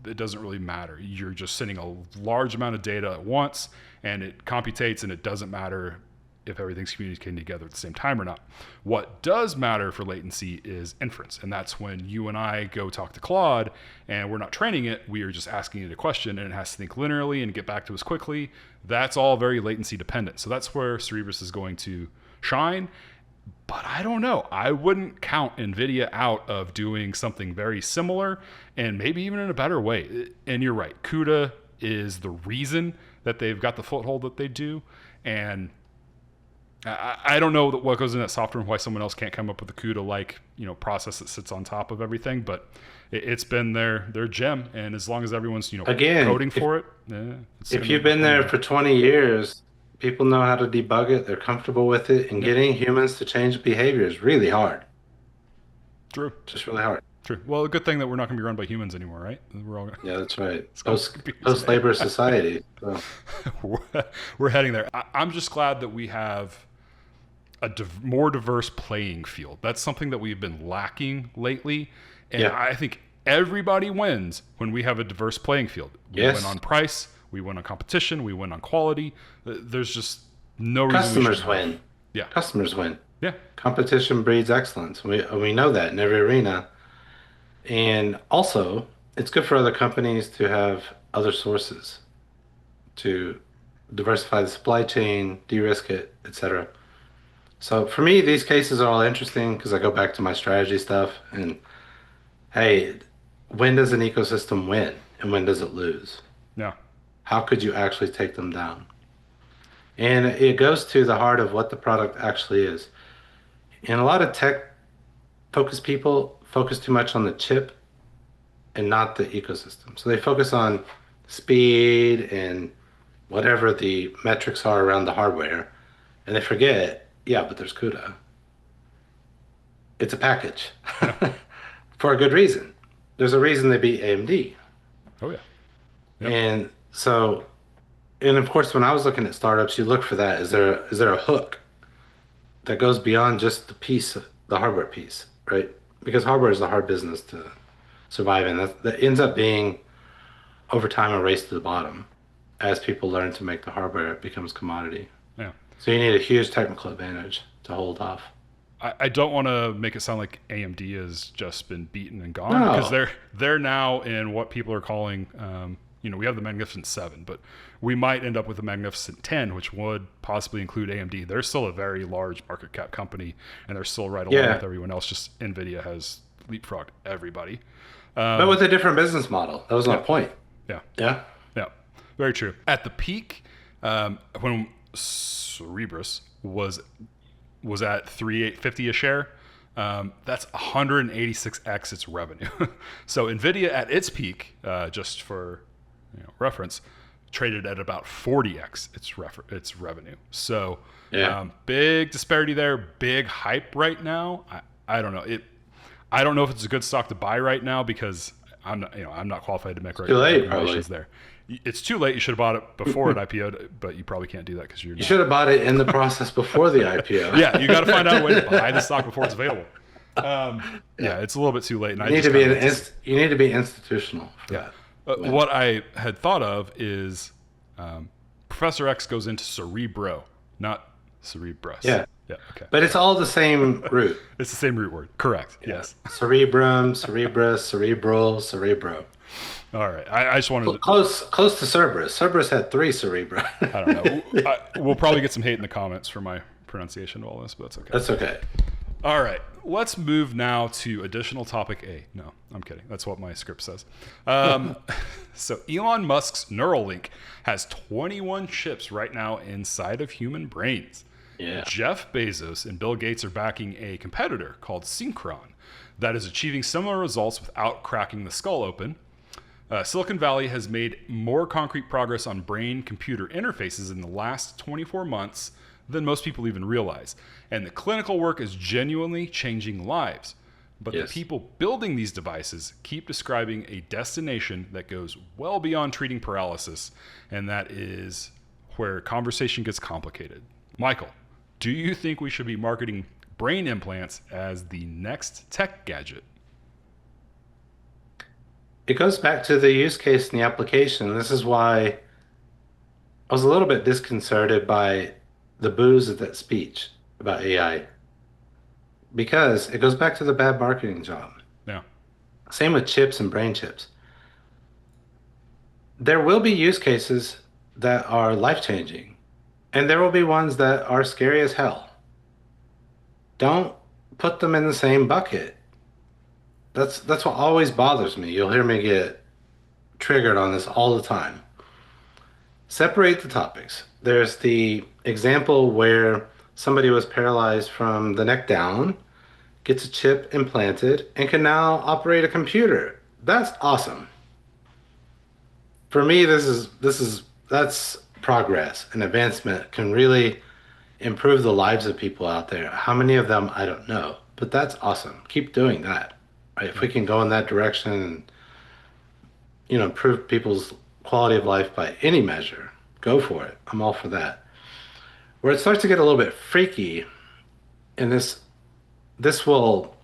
It doesn't really matter. You're just sending a large amount of data at once, and it computates, and it doesn't matter if everything's communicating together at the same time or not. What does matter for latency is inference. And that's when you and I go talk to Claude and we're not training it. We are just asking it a question and it has to think linearly and get back to us quickly. That's all very latency dependent. So that's where Cerebras is going to shine. But I don't know. I wouldn't count Nvidia out of doing something very similar and maybe even in a better way. And you're right. Cuda is the reason that they've got the foothold that they do. And I don't know what goes in that software and why someone else can't come up with a Cuda-like, process that sits on top of everything. But it's been their gem. And as long as everyone's, Again, coding for it. If you've been there for 20 years, people know how to debug it. They're comfortable with it. And getting humans to change behavior is really hard. True. Just really hard. True. Well, a good thing that we're not going to be run by humans anymore, right? We're all Yeah, that's right. Post-labor society. So. We're heading there. I'm just glad that we have a more diverse playing field. That's something that we've been lacking lately. And I think everybody wins when we have a diverse playing field. We win on price. We win on competition. We win on quality. There's just no reason. Customers win. Yeah. Customers win. Yeah. Competition breeds excellence. We know that in every arena. And also, it's good for other companies to have other sources to diversify the supply chain, de-risk it, etc. So for me, these cases are all interesting because I go back to my strategy stuff. And hey, when does an ecosystem win and when does it lose? Yeah. How could you actually take them down? And it goes to the heart of what the product actually is. And a lot of tech-focused people focus too much on the chip and not the ecosystem. So they focus on speed and whatever the metrics are around the hardware. And they forget, but there's Cuda. It's a package for a good reason. There's a reason they beat AMD. Oh, yeah. Yep. And so, and of course, when I was looking at startups, you look for that. Is there a hook that goes beyond just the hardware piece, right? Because hardware is a hard business to survive in. That ends up being, over time, a race to the bottom. As people learn to make the hardware, it becomes commodity. Yeah. So you need a huge technical advantage to hold off. I don't want to make it sound like AMD has just been beaten and gone because they're now in what people are calling, we have the Magnificent 7, but we might end up with the Magnificent 10, which would possibly include AMD. They're still a very large market cap company, and they're still right along with everyone else. Just Nvidia has leapfrogged everybody. But with a different business model. That was my point. Yeah. Yeah. Yeah. Very true. At the peak, when Cerebras was at $3,850 a share, that's 186x its revenue. So Nvidia at its peak, just for reference, traded at about 40x its revenue. So big disparity there, big hype right now. I don't know. I don't know if it's a good stock to buy right now because I'm not qualified to make recommendations there. It's too late. You should have bought it before it IPO'd, but you probably can't do that because you should have bought it in the process before the IPO. Yeah, you got to find out a way to buy the stock before it's available. It's a little bit too late. And you need to be institutional for that. What I had thought of is Professor X goes into Cerebro, not Cerebras. Yeah. Yeah. Okay. But it's all the same root. It's the same root word. Correct. Yeah. Yes. Cerebrum, Cerebras, Cerebral, Cerebro. All right. I just wanted to... Close to Cerberus. Cerberus had 3 Cerebra. I don't know. We'll probably get some hate in the comments for my pronunciation of all this, but that's okay. That's okay. All right. Let's move now to additional topic A. No, I'm kidding. That's what my script says. So Elon Musk's Neuralink has 21 chips right now inside of human brains. Yeah. Jeff Bezos and Bill Gates are backing a competitor called Synchron that is achieving similar results without cracking the skull open. Silicon Valley has made more concrete progress on brain-computer interfaces in the last 24 months than most people even realize. And the clinical work is genuinely changing lives. But the people building these devices keep describing a destination that goes well beyond treating paralysis, and that is where conversation gets complicated. Michael, do you think we should be marketing brain implants as the next tech gadget? It goes back to the use case and the application. This is why I was a little bit disconcerted by the booze of that speech about AI. Because it goes back to the bad marketing job. Yeah. Same with chips and brain chips. There will be use cases that are life-changing, and there will be ones that are scary as hell. don't put them in the same bucket. That's what always bothers me. You'll hear me get triggered on this all the time. Separate the topics. There's the example where somebody was paralyzed from the neck down, gets a chip implanted, and can now operate a computer. That's awesome. For me, that's progress and advancement can really improve the lives of people out there. How many of them, I don't know, but that's awesome. Keep doing that. Right? If we can go in that direction and improve people's quality of life by any measure, go for it. I'm all for that. Where it starts to get a little bit freaky, and this will,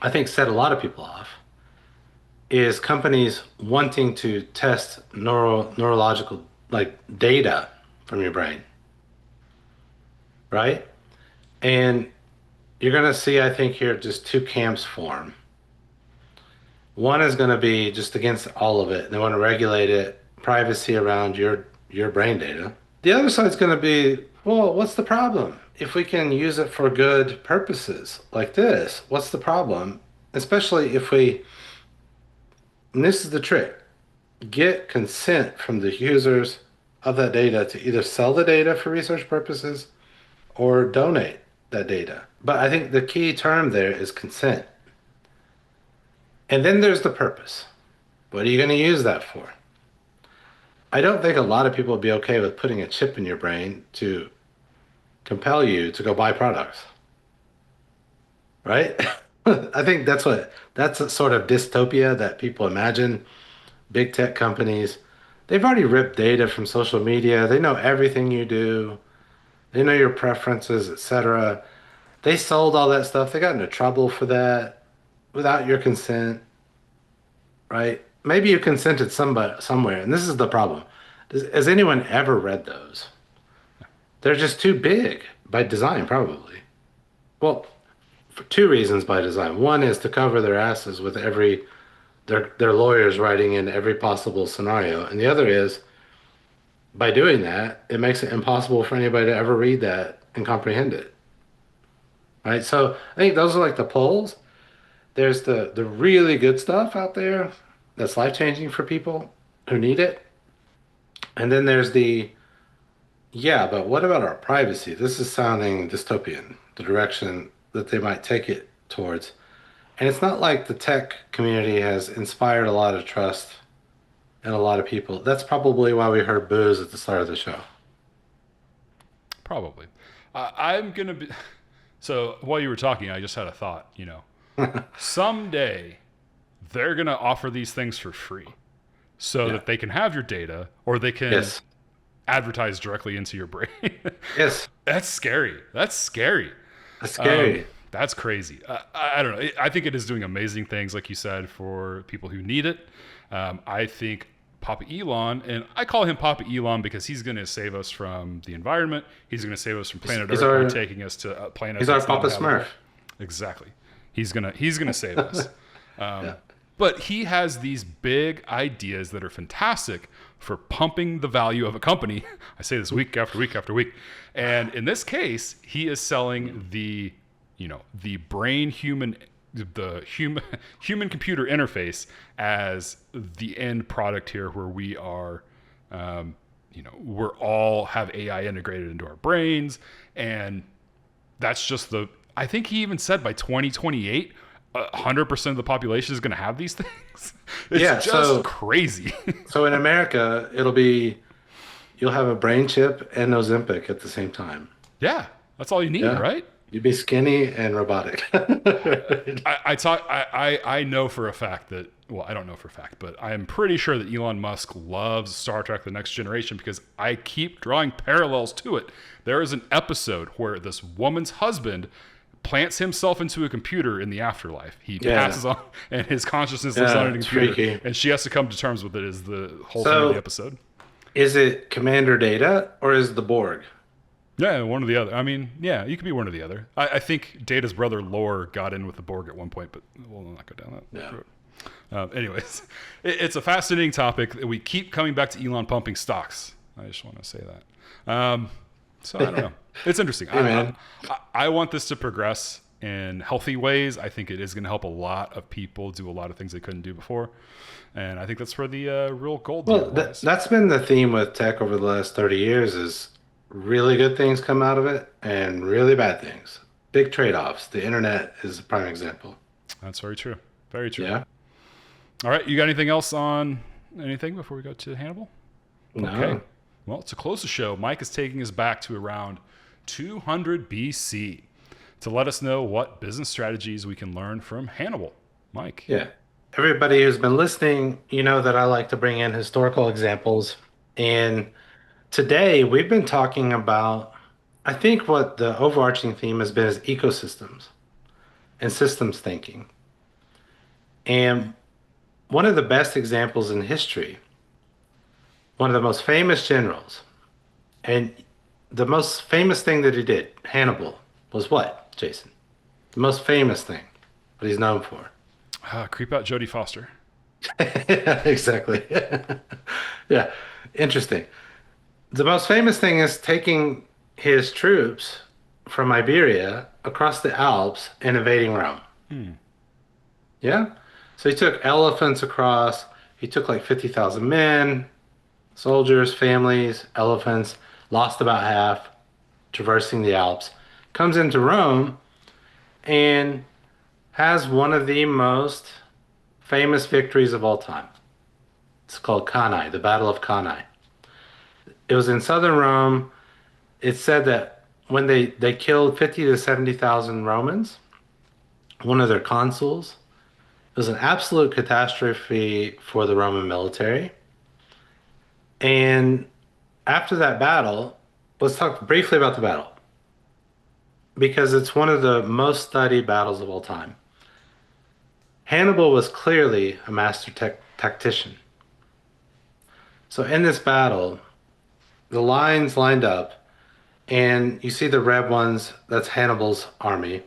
I think, set a lot of people off, is companies wanting to test neurological like data from your brain, right? And you're going to see, I think, here just two camps form. One is going to be just against all of it. They want to regulate it, privacy around your brain data. The other side's going to be, well, what's the problem? If we can use it for good purposes like this, what's the problem? Especially if we, and this is the trick, get consent from the users of that data to either sell the data for research purposes or donate that data. But I think the key term there is consent. And then there's the purpose. What are you going to use that for? I don't think a lot of people would be okay with putting a chip in your brain to compel you to go buy products. Right? I think that's a sort of dystopia that people imagine. Big tech companies, they've already ripped data from social media. They know everything you do. They know your preferences, etc. They sold all that stuff. They got into trouble for that without your consent, right? Maybe you consented somewhere, and this is the problem. Has anyone ever read those? They're just too big by design, probably. Well, for two reasons by design. One is to cover their asses with their lawyers writing in every possible scenario, and the other is by doing that, it makes it impossible for anybody to ever read that and comprehend it. Right? So I think those are like the poles. There's the really good stuff out there that's life-changing for people who need it. And then there's yeah, but what about our privacy? This is sounding dystopian, the direction that they might take it towards. And it's not like the tech community has inspired a lot of trust in a lot of people. That's probably why we heard boos at the start of the show. Probably. I'm going to be... So while you were talking, I just had a thought, someday they're going to offer these things for free so that they can have your data or they can advertise directly into your brain. Yes. That's scary. That's scary. That's crazy. I don't know. I think it is doing amazing things, like you said, for people who need it. I think Papa Elon, and I call him Papa Elon because he's going to save us from the environment. He's going to save us from planet Earth by taking us to planets. He's our Papa Smurf. Exactly. He's gonna save us. But he has these big ideas that are fantastic for pumping the value of a company. I say this week after week after week. And in this case, he is selling the human computer interface as the end product here, where we are, we're all have AI integrated into our brains. And that's just I think he even said by 2028, 100% of the population is going to have these things. It's just crazy. So in America, you'll have a brain chip and Ozempic at the same time. Yeah, that's all you need, right? You'd be skinny and robotic. I know for a fact that, well, I don't know for a fact, but I am pretty sure that Elon Musk loves Star Trek: The Next Generation because I keep drawing parallels to it. There is an episode where this woman's husband plants himself into a computer in the afterlife. He passes on, and his consciousness lives on a computer, freaky. And she has to come to terms with it. Is the whole thing of the episode? Is it Commander Data or is it the Borg? Yeah, one or the other. I mean, yeah, you could be one or the other. I think Data's brother Lore got in with the Borg at one point, but we'll not go down that road. Anyways, it's a fascinating topic. We keep coming back to Elon pumping stocks. I just want to say that. So I don't know. It's interesting. Hey, man. I want this to progress in healthy ways. I think it is going to help a lot of people do a lot of things they couldn't do before. And I think that's where the real gold Well, lies. that's been the theme with tech over the last 30 years is really good things come out of it and really bad things. Big trade-offs. The internet is a prime example. That's very true. Very true. Yeah. All right. You got anything else on anything before we go to Hannibal? No. Okay. Well, to close the show, Mike is taking us back to around 200 BC to let us know what business strategies we can learn from Hannibal. Mike. Yeah. Everybody who's been listening, you know that I like to bring in historical examples. And today we've been talking about, I think what the overarching theme has been is ecosystems and systems thinking. And one of the best examples in history, one of the most famous generals, and the most famous thing that he did, Hannibal, was what, Jason? The most famous thing that he's known for. Creep out Jodie Foster. Exactly. Yeah, interesting. The most famous thing is taking his troops from Iberia across the Alps and invading Rome. Yeah? So he took elephants across. He took like 50,000 men, soldiers, families, elephants, lost about half, traversing the Alps, comes into Rome and has one of the most famous victories of all time. It's called Cannae, the Battle of Cannae. It was in southern Rome. It's said that when they killed 50 to 70,000 Romans, one of their consuls, it was an absolute catastrophe for the Roman military. And after that battle, let's talk briefly about the battle, because it's one of the most studied battles of all time. Hannibal was clearly a master tactician. So in this battle, the lines lined up, and you see the red ones, that's Hannibal's army.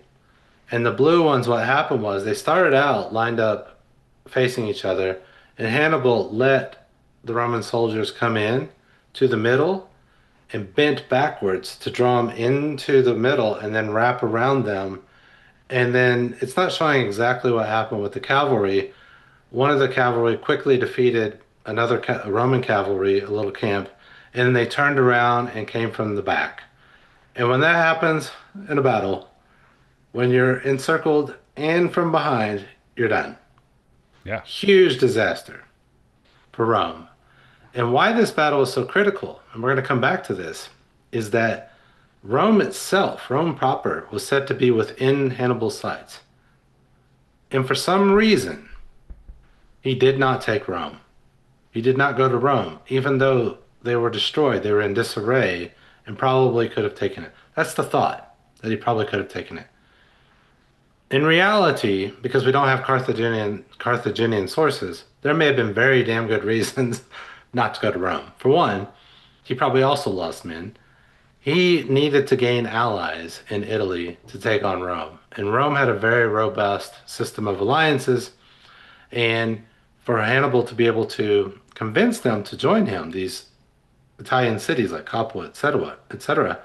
And the blue ones, what happened was they started out lined up facing each other, and Hannibal let the Roman soldiers come in to the middle and bent backwards to draw them into the middle and then wrap around them. And then it's not showing exactly what happened with the cavalry. One of the cavalry quickly defeated another Roman cavalry, a little camp, and then they turned around and came from the back. And when that happens in a battle, when you're encircled and from behind, you're done. Yeah. Huge disaster for Rome. And why this battle is so critical, and we're going to come back to this, is that Rome itself, Rome proper, was said to be within Hannibal's sights. And for some reason, he did not take Rome. He did not go to Rome, even though they were destroyed, they were in disarray, and probably could have taken it. That's the thought, that he probably could have taken it. In reality, because we don't have Carthaginian sources, there may have been very damn good reasons not to go to Rome. For one, he probably also lost men. He needed to gain allies in Italy to take on Rome. And Rome had a very robust system of alliances. And for Hannibal to be able to convince them to join him, these Italian cities like Capua, etc.,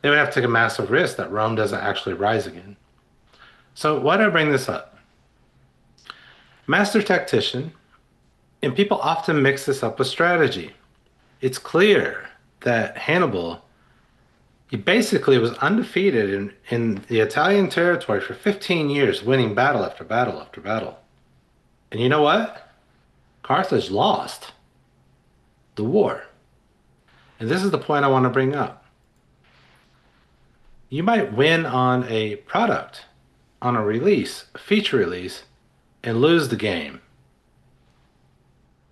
they would have to take a massive risk that Rome doesn't actually rise again. So why do I bring this up? Master tactician, and people often mix this up with strategy. It's clear that Hannibal, he basically was undefeated in the Italian territory for 15 years, winning battle after battle after battle. And you know what? Carthage lost the war. And this is the point I want to bring up. You might win on a product, on a release, a feature release, and lose the game.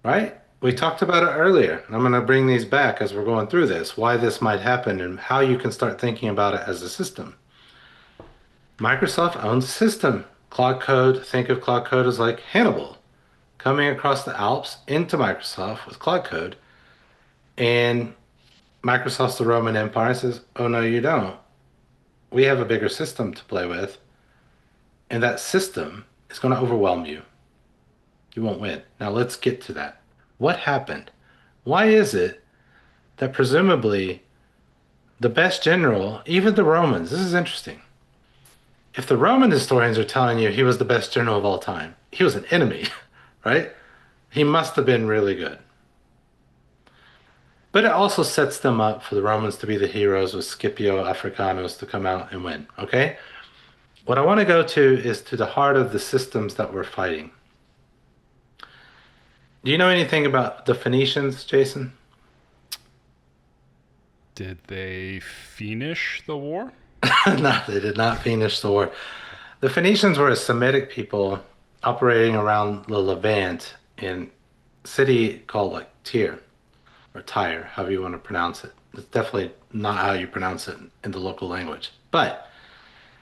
Right? We talked about it earlier. I'm going to bring these back as we're going through this, why this might happen and how you can start thinking about it as a system. Microsoft owns a system. Claude Code, think of Claude Code as like Hannibal coming across the Alps into Microsoft with Claude Code. And Microsoft's the Roman Empire says, oh, no, you don't. We have a bigger system to play with. And that system is going to overwhelm you. You won't win. Now let's get to that. What happened? Why is it that presumably the best general, even the Romans, this is interesting. If the Roman historians are telling you he was the best general of all time, he was an enemy, right? He must have been really good. But it also sets them up for the Romans to be the heroes with Scipio Africanus to come out and win, okay? What I want to go to is to the heart of the systems that we're fighting. Do you know anything about the Phoenicians, Jason? Did they finish the war? No, they did not finish the war. The Phoenicians were a Semitic people operating around the Levant in a city called like Tyre or Tyre, however you want to pronounce it. It's definitely not how you pronounce it in the local language. But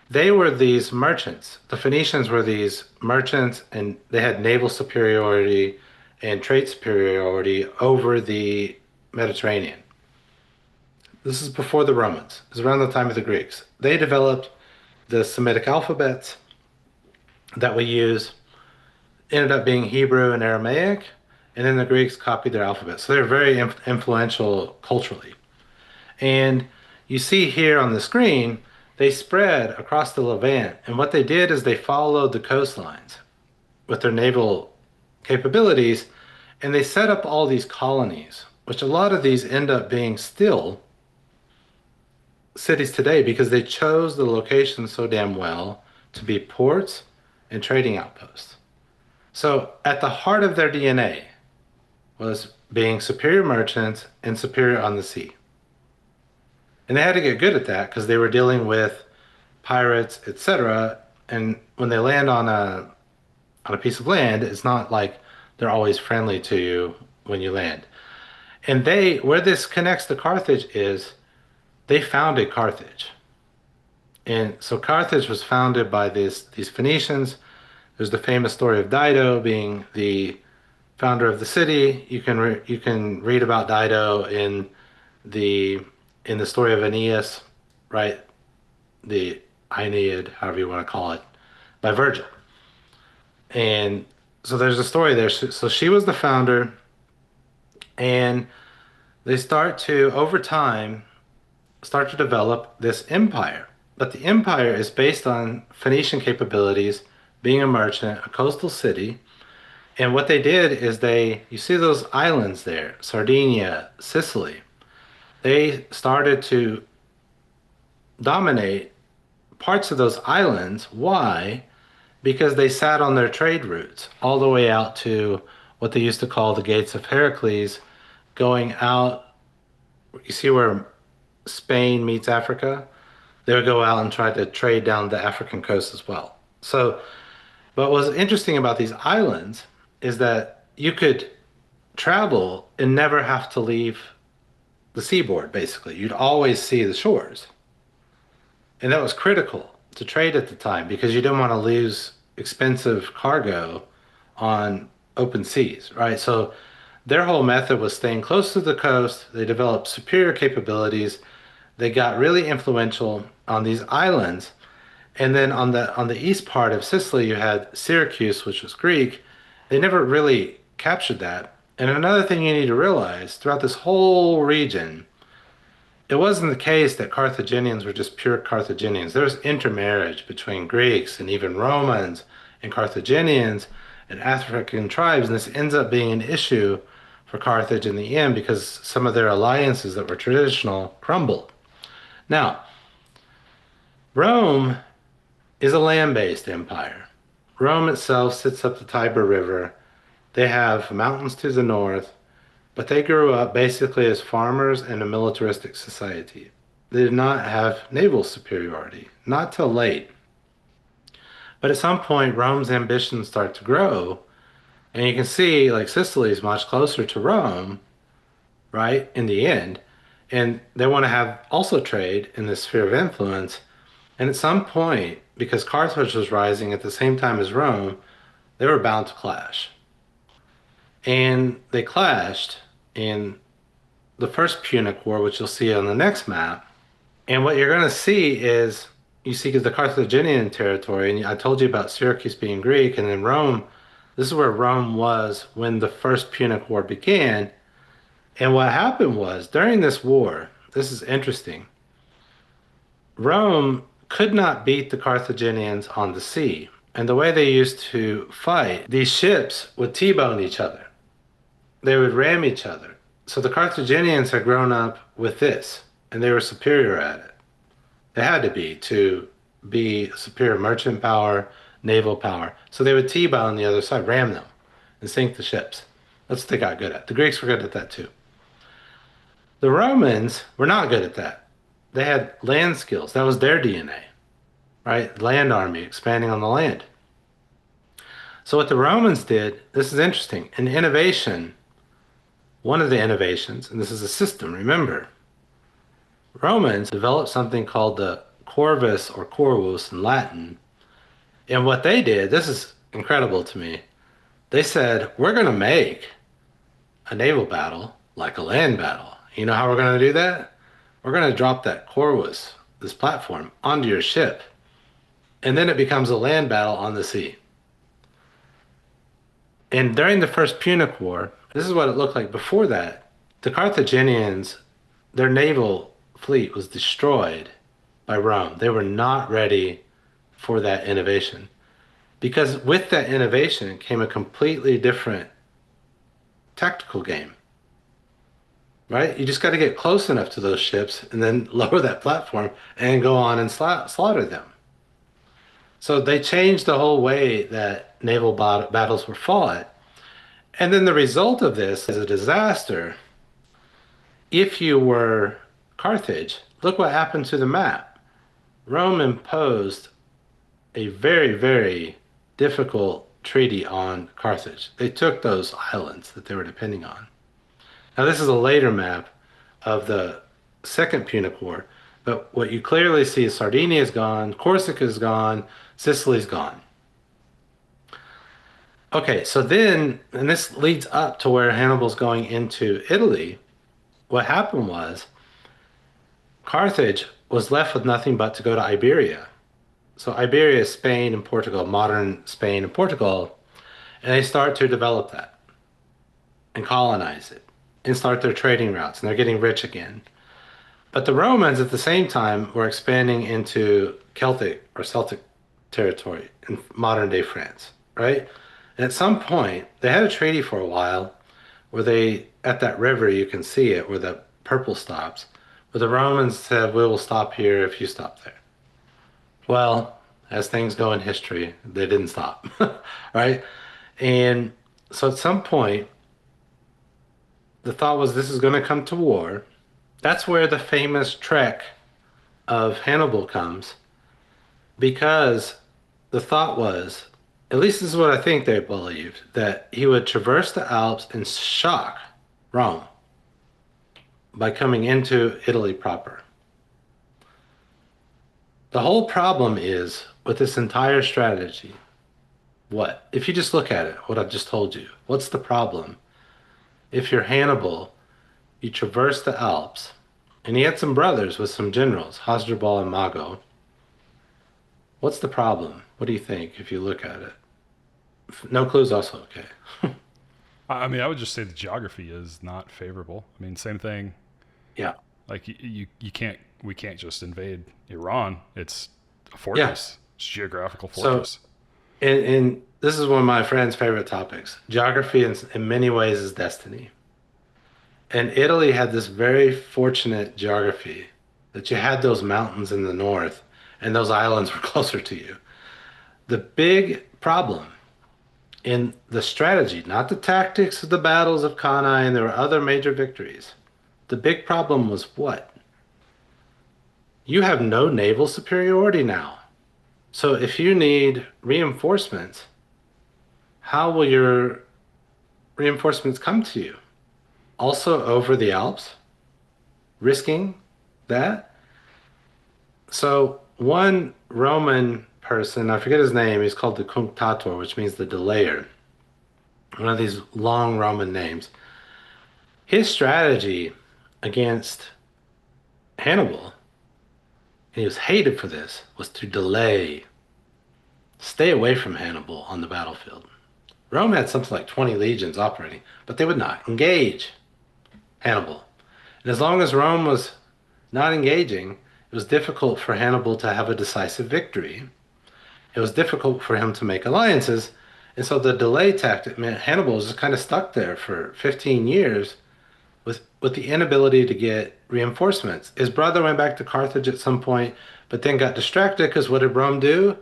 they were these merchants. The Phoenicians were these merchants, and they had naval superiority and trade superiority over the Mediterranean. This is before the Romans. It was around the time of the Greeks. They developed the Semitic alphabets that we use. Ended up being Hebrew and Aramaic, and then the Greeks copied their alphabet. So they're very influential culturally. And you see here on the screen, they spread across the Levant. And what they did is they followed the coastlines with their naval capabilities, and they set up all these colonies, which a lot of these end up being still cities today because they chose the location so damn well to be ports and trading outposts. So at the heart of their DNA was being superior merchants and superior on the sea. And they had to get good at that because they were dealing with pirates, etc. And when they land on a piece of land, it's not like they're always friendly to you when you land. And where this connects to Carthage is they founded Carthage. And so Carthage was founded by these Phoenicians. There's the famous story of Dido being the founder of the city. You can read about Dido in the story of Aeneas, right? The Aeneid, however you want to call it, by Virgil. And so there's a story there. So she was the founder, and they over time, start to develop this empire. But the empire is based on Phoenician capabilities, being a merchant, a coastal city. And what they did is you see those islands there, Sardinia, Sicily. They started to dominate parts of those islands. Why? Because they sat on their trade routes all the way out to what they used to call the Gates of Heracles, going out. You see where Spain meets Africa? They would go out and try to trade down the African coast as well. So, but what's interesting about these islands is that you could travel and never have to leave the seaboard, basically. You'd always see the shores. And that was critical to trade at the time because you didn't want to lose expensive cargo on open seas, right? So their whole method was staying close to the coast. They developed superior capabilities. They got really influential on these islands. And then on the east part of Sicily, you had Syracuse, which was Greek. They never really captured that. And another thing you need to realize throughout this whole region, it wasn't the case that Carthaginians were just pure Carthaginians. There was intermarriage between Greeks and even Romans and Carthaginians and African tribes. And this ends up being an issue for Carthage in the end because some of their alliances that were traditional crumbled. Now, Rome is a land-based empire. Rome itself sits up the Tiber River. They have mountains to the north, but they grew up basically as farmers in a militaristic society. They did not have naval superiority, not till late. But at some point, Rome's ambitions start to grow, and you can see like Sicily is much closer to Rome, right, in the end. And they want to have also trade in this sphere of influence. And at some point, because Carthage was rising at the same time as Rome, they were bound to clash. And they clashed in the First Punic War, which you'll see on the next map. And what you're going to see is, you see the Carthaginian territory, and I told you about Syracuse being Greek, and then Rome, this is where Rome was when the First Punic War began. And what happened was, during this war, this is interesting, Rome could not beat the Carthaginians on the sea. And the way they used to fight, these ships would T-bone each other. They would ram each other. So the Carthaginians had grown up with this, and they were superior at it. They had to be superior merchant power, naval power. So they would T-bone the other side, ram them, and sink the ships. That's what they got good at. The Greeks were good at that too. The Romans were not good at that. They had land skills. That was their DNA, right? Land army, expanding on the land. So what the Romans did, this is interesting. An innovation, one of the innovations, and this is a system, remember, Romans developed something called the corvus or corvus in Latin. And what they did, this is incredible to me. They said, we're going to make a naval battle like a land battle. You know how we're going to do that? We're going to drop that corvus, this platform, onto your ship. And then it becomes a land battle on the sea. And during the First Punic War, this is what it looked like before that. The Carthaginians, their naval fleet was destroyed by Rome. They were not ready for that innovation. Because with that innovation came a completely different tactical game. Right? You just got to get close enough to those ships and then lower that platform and go on and slaughter them. So they changed the whole way that naval battles were fought. And then the result of this is a disaster. If you were Carthage, look what happened to the map. Rome imposed a very, very difficult treaty on Carthage. They took those islands that they were depending on. Now, this is a later map of the Second Punic War, but what you clearly see is Sardinia is gone, Corsica is gone, Sicily's gone. Okay, so then, and this leads up to where Hannibal's going into Italy. What happened was Carthage was left with nothing but to go to Iberia. So Iberia is Spain and Portugal, modern Spain and Portugal, and they start to develop that and colonize it and start their trading routes, and they're getting rich again. But the Romans at the same time were expanding into Celtic or Celtic territory in modern day France, right? And at some point, they had a treaty for a while where they, at that river, you can see it, where the purple stops, where the Romans said, we will stop here if you stop there. Well, as things go in history, they didn't stop, right? And so at some point, the thought was this is going to come to war. That's where the famous trek of Hannibal comes, because the thought was, at least this is what I think they believed, that he would traverse the Alps and shock Rome by coming into Italy proper. The whole problem is with this entire strategy, what? If you just look at it, what I've just told you, what's the problem? If you're Hannibal, you traverse the Alps, and he had some brothers with some generals, Hasdrubal and Mago. What's the problem? What do you think if you look at it? No clues also okay. I mean, I would just say the geography is not favorable. I mean, same thing. Yeah. Like we can't just invade Iran. It's a fortress. Yeah. It's a geographical fortress. So, and this is one of my friend's favorite topics. Geography in many ways is destiny. And Italy had this very fortunate geography that you had those mountains in the north and those islands were closer to you. The big problem in the strategy, not the tactics of the battles of Cannae, and there were other major victories. The big problem was what? You have no naval superiority now. So if you need reinforcements, how will your reinforcements come to you? Also over the Alps, risking that? So one Roman person, I forget his name, he's called the Cunctator, which means the delayer. One of these long Roman names. His strategy against Hannibal, and he was hated for this, was to delay, stay away from Hannibal on the battlefield. Rome had something like 20 legions operating, but they would not engage Hannibal. And as long as Rome was not engaging, It was difficult for Hannibal to have a decisive victory. It was difficult for him to make alliances. And so the delay tactic meant Hannibal was just kind of stuck there for 15 years with the inability to get reinforcements. His brother went back to Carthage at some point, but then got distracted because what did Rome do?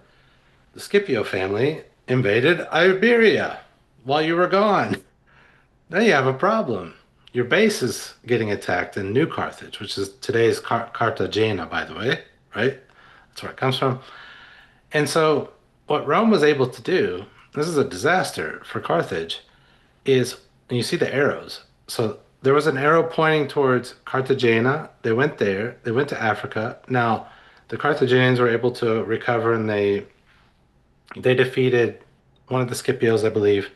The Scipio family invaded Iberia while you were gone. Now you have a problem. Your base is getting attacked in New Carthage, which is today's Cartagena, by the way, right? That's where it comes from. And so what Rome was able to do, this is a disaster for Carthage, is, and you see the arrows. So there was an arrow pointing towards Cartagena. They went there. They went to Africa. Now, the Carthaginians were able to recover, and they defeated one of the Scipios, I believe.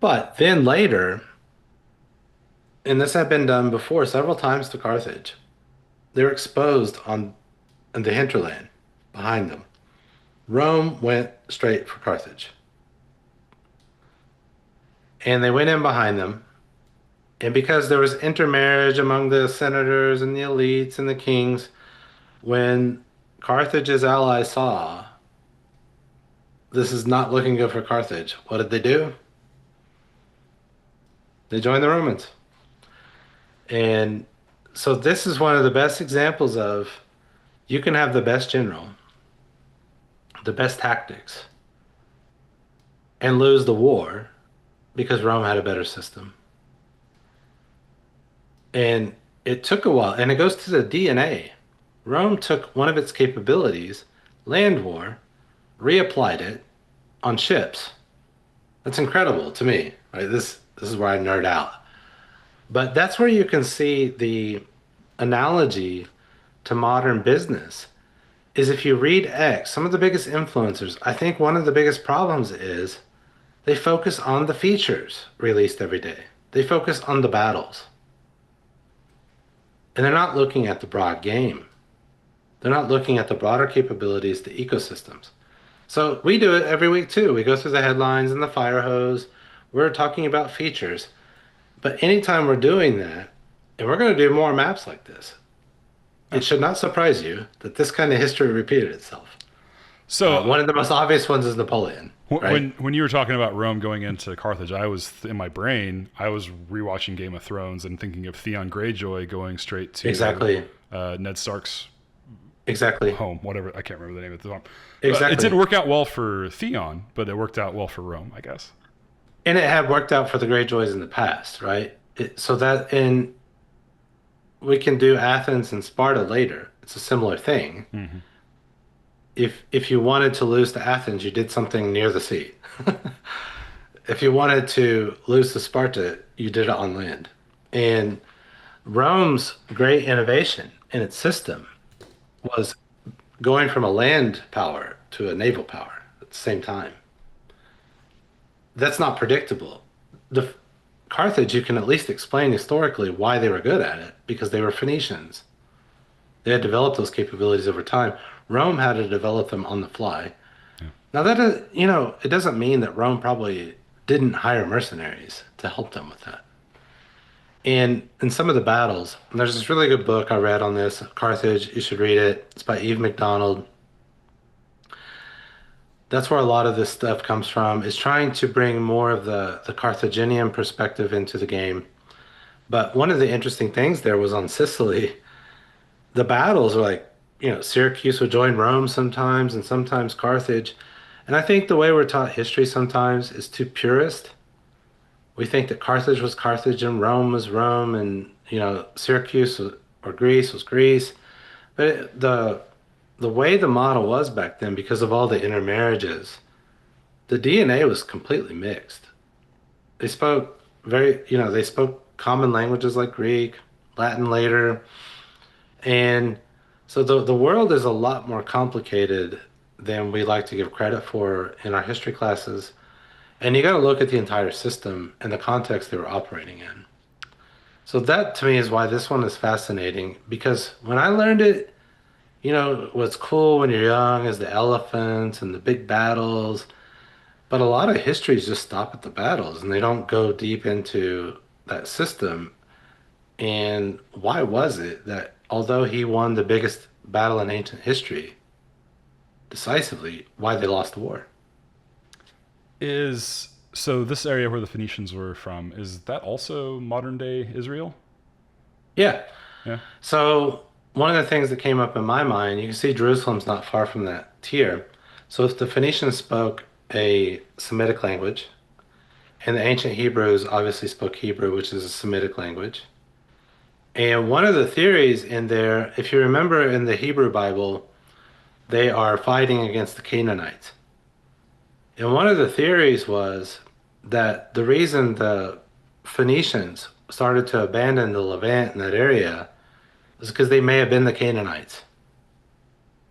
But then later, and this had been done before several times to Carthage, they were exposed on in the hinterland behind them. Rome went straight for Carthage. And they went in behind them. And because there was intermarriage among the senators and the elites and the kings, when Carthage's allies saw this is not looking good for Carthage, what did they do? They joined the Romans. And so this is one of the best examples of you can have the best general, the best tactics, and lose the war because Rome had a better system. And it took a while, and it goes to the DNA. Rome took one of its capabilities, land war, reapplied it on ships. That's incredible to me, right? This is where I nerd out. But that's where you can see the analogy to modern business is if you read X, some of the biggest influencers, I think one of the biggest problems is they focus on the features released every day. They focus on the battles. And they're not looking at the broad game. They're not looking at the broader capabilities, the ecosystems. So we do it every week too. We go through the headlines and the Firehose. We're talking about features. But anytime we're doing that, and we're going to do more maps like this, it should not surprise you that this kind of history repeated itself. So one of the most obvious ones is Napoleon. Right? When you were talking about Rome going into Carthage, I was in my brain, I was rewatching Game of Thrones and thinking of Theon Greyjoy going straight to Ned Stark's home, whatever. I can't remember the name of the farm. It didn't work out well for Theon, but it worked out well for Rome, I guess. And it had worked out for the Greyjoys in the past, right? We can do Athens and Sparta later. It's a similar thing. Mm-hmm. If you wanted to lose to Athens, you did something near the sea. If you wanted to lose to Sparta, you did it on land. And Rome's great innovation in its system was going from a land power to a naval power at the same time. That's not predictable. Carthage, you can at least explain historically why they were good at it, because they were Phoenicians. They had developed those capabilities over time. Rome had to develop them on the fly. Yeah. Now that is, it doesn't mean that Rome probably didn't hire mercenaries to help them with that. And in some of the battles, and there's this really good book I read on this, Carthage, you should read it. It's by Eve McDonald. That's where a lot of this stuff comes from, is trying to bring more of the Carthaginian perspective into the game. But one of the interesting things there was on Sicily, the battles were like, Syracuse would join Rome sometimes and sometimes Carthage. And I think the way we're taught history sometimes is too purist. We think that Carthage was Carthage and Rome was Rome, and Syracuse or Greece was Greece. But the way the model was back then, because of all the intermarriages, the DNA was completely mixed. They spoke they spoke common languages like Greek, Latin later. And so the world is a lot more complicated than we like to give credit for in our history classes. And you got to look at the entire system and the context they were operating in. So that to me is why this one is fascinating, because when I learned it, what's cool when you're young is the elephants and the big battles. But a lot of histories just stop at the battles and they don't go deep into that system. And why was it that although he won the biggest battle in ancient history decisively, why they lost the war. So this area where the Phoenicians were from, is that also modern day Israel? Yeah. Yeah. So one of the things that came up in my mind, you can see Jerusalem's not far from that tier. So if the Phoenicians spoke a Semitic language, and the ancient Hebrews obviously spoke Hebrew, which is a Semitic language. And one of the theories in there, if you remember in the Hebrew Bible, they are fighting against the Canaanites. And one of the theories was that the reason the Phoenicians started to abandon the Levant in that area was because they may have been the Canaanites.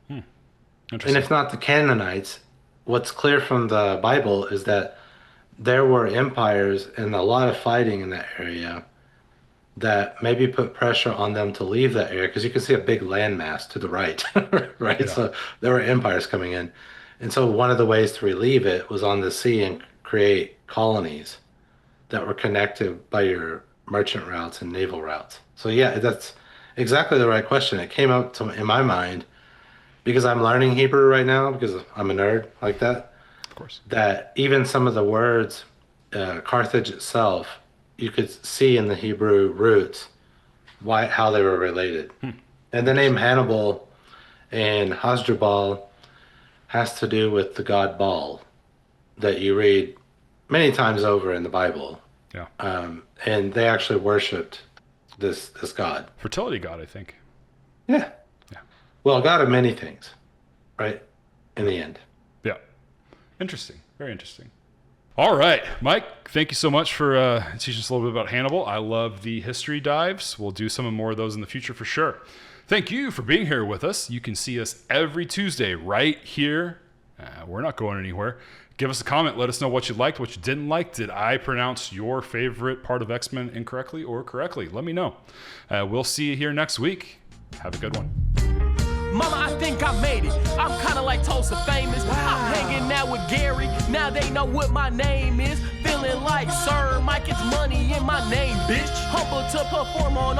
And if not the Canaanites, what's clear from the Bible is that there were empires and a lot of fighting in that area that maybe put pressure on them to leave that area, because you can see a big landmass to the right, right? Yeah. So there were empires coming in. And so one of the ways to relieve it was on the sea and create colonies that were connected by your merchant routes and naval routes. So yeah, that's exactly the right question. It came up in my mind because I'm learning Hebrew right now, because I'm a nerd like that. Of course. That even some of the words, Carthage itself, you could see in the Hebrew roots how they were related. And the name Hannibal and Hasdrubal has to do with the god Baal that you read many times over in the Bible. Yeah. And they actually worshipped this god. Fertility god, I think. Yeah. Yeah. Well, god of many things, right? In the end. Yeah. Interesting. Very interesting. All right, Mike, thank you so much for teaching us a little bit about Hannibal. I love the history dives. We'll do some more of those in the future for sure. Thank you for being here with us. You can see us every Tuesday right here. We're not going anywhere. Give us a comment. Let us know what you liked, what you didn't like. Did I pronounce your favorite part of X-Men incorrectly or correctly? Let me know. We'll see you here next week. Have a good one. Mama, I think I made it. I'm kinda like Tulsa famous. Wow. I'm hanging out with Gary. Now they know what my name is. Feeling like Sir Mike, it's money in my name, bitch. Humble to perform on